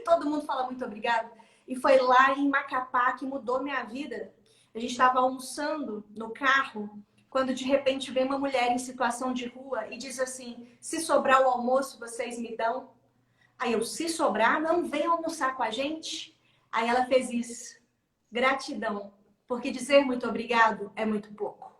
Todo mundo fala muito obrigado. E foi lá em Macapá que mudou minha vida. A gente estava almoçando no carro, quando de repente vem uma mulher em situação de rua e diz assim, se sobrar o almoço, vocês me dão? Aí eu, se sobrar, não vem almoçar com a gente? Aí ela fez isso. Gratidão. Porque dizer muito obrigado é muito pouco.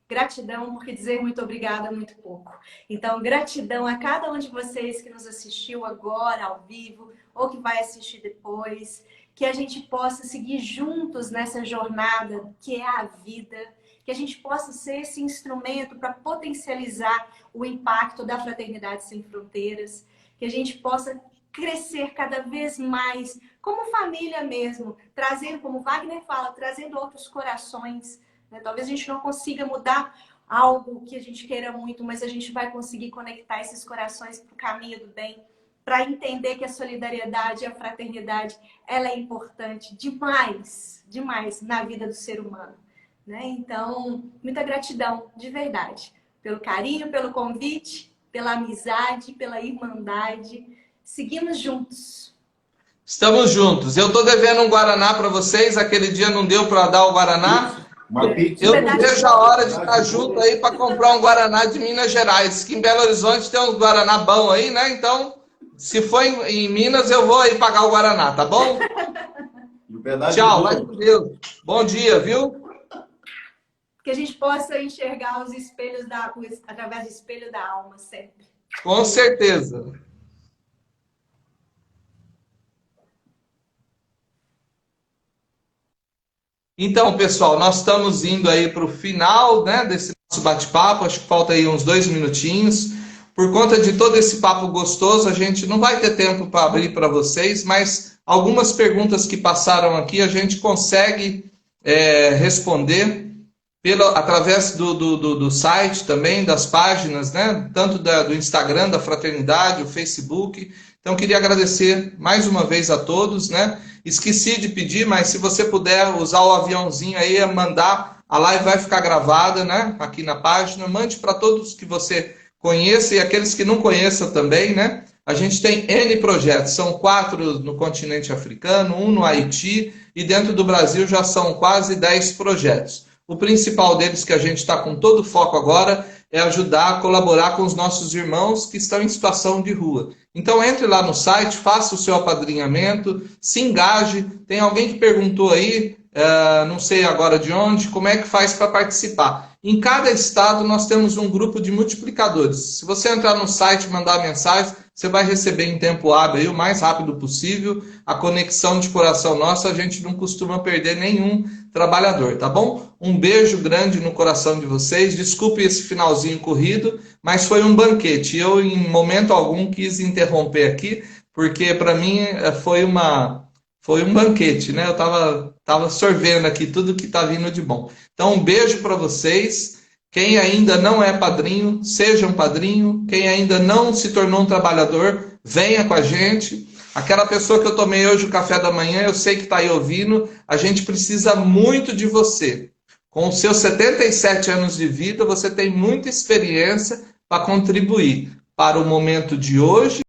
Gratidão, porque dizer muito obrigado é muito pouco. Então, gratidão a cada um de vocês que nos assistiu agora, ao vivo, ou que vai assistir depois. Que a gente possa seguir juntos nessa jornada que é a vida. Que a gente possa ser esse instrumento para potencializar o impacto da Fraternidade Sem Fronteiras. Que a gente possa crescer cada vez mais, como família mesmo, trazendo, como Wagner fala, trazendo outros corações, né? Talvez a gente não consiga mudar algo que a gente queira muito, mas a gente vai conseguir conectar esses corações para o caminho do bem, para entender que a solidariedade e a fraternidade, ela é importante demais, demais na vida do ser humano, né? Então, muita gratidão, de verdade, pelo carinho, pelo convite, pela amizade, pela irmandade. Seguimos juntos. Estamos juntos. Eu estou devendo um Guaraná para vocês. Aquele dia não deu para dar o Guaraná. Eu não vejo a hora de estar junto aí para comprar um Guaraná de Minas Gerais. Que em Belo Horizonte tem um Guaraná bom aí, né? Então, se for em Minas, eu vou aí pagar o Guaraná, tá bom? Tchau, vai com Deus. Bom dia, viu? Que a gente possa enxergar os espelhos através do espelho da alma sempre. Com certeza. Então, pessoal, nós estamos indo aí para o final, né, desse nosso bate-papo. Acho que falta aí uns 2 minutinhos. Por conta de todo esse papo gostoso, a gente não vai ter tempo para abrir para vocês, mas algumas perguntas que passaram aqui a gente consegue responder através do site também, das páginas, né, tanto do Instagram, da Fraternidade, o Facebook. Então, queria agradecer mais uma vez a todos, né? Esqueci de pedir, mas se você puder usar o aviãozinho aí, mandar, a live vai ficar gravada, né? Aqui na página. Mande para todos que você conheça e aqueles que não conheçam também, né? A gente tem N projetos, são 4 no continente africano, 1 no Haiti e dentro do Brasil já são quase 10 projetos. O principal deles que a gente está com todo o foco agora é ajudar a colaborar com os nossos irmãos que estão em situação de rua. Então entre lá no site, faça o seu apadrinhamento, se engaje. Tem alguém que perguntou aí não sei agora de onde, como é que faz para participar? Em cada estado nós temos um grupo de multiplicadores. Se você entrar no site e mandar mensagem, você vai receber em tempo hábil, aí, o mais rápido possível. A conexão de coração nossa, a gente não costuma perder nenhum trabalhador, tá bom? Um beijo grande no coração de vocês. Desculpe esse finalzinho corrido, mas foi um banquete. Eu, em momento algum, quis interromper aqui, porque para mim foi um banquete, né? Eu tava sorvendo aqui tudo que tá vindo de bom. Então, um beijo para vocês. Quem ainda não é padrinho, seja um padrinho. Quem ainda não se tornou um trabalhador, venha com a gente. Aquela pessoa que eu tomei hoje o café da manhã, eu sei que está aí ouvindo, a gente precisa muito de você. Com os seus 77 anos de vida, você tem muita experiência para contribuir para o momento de hoje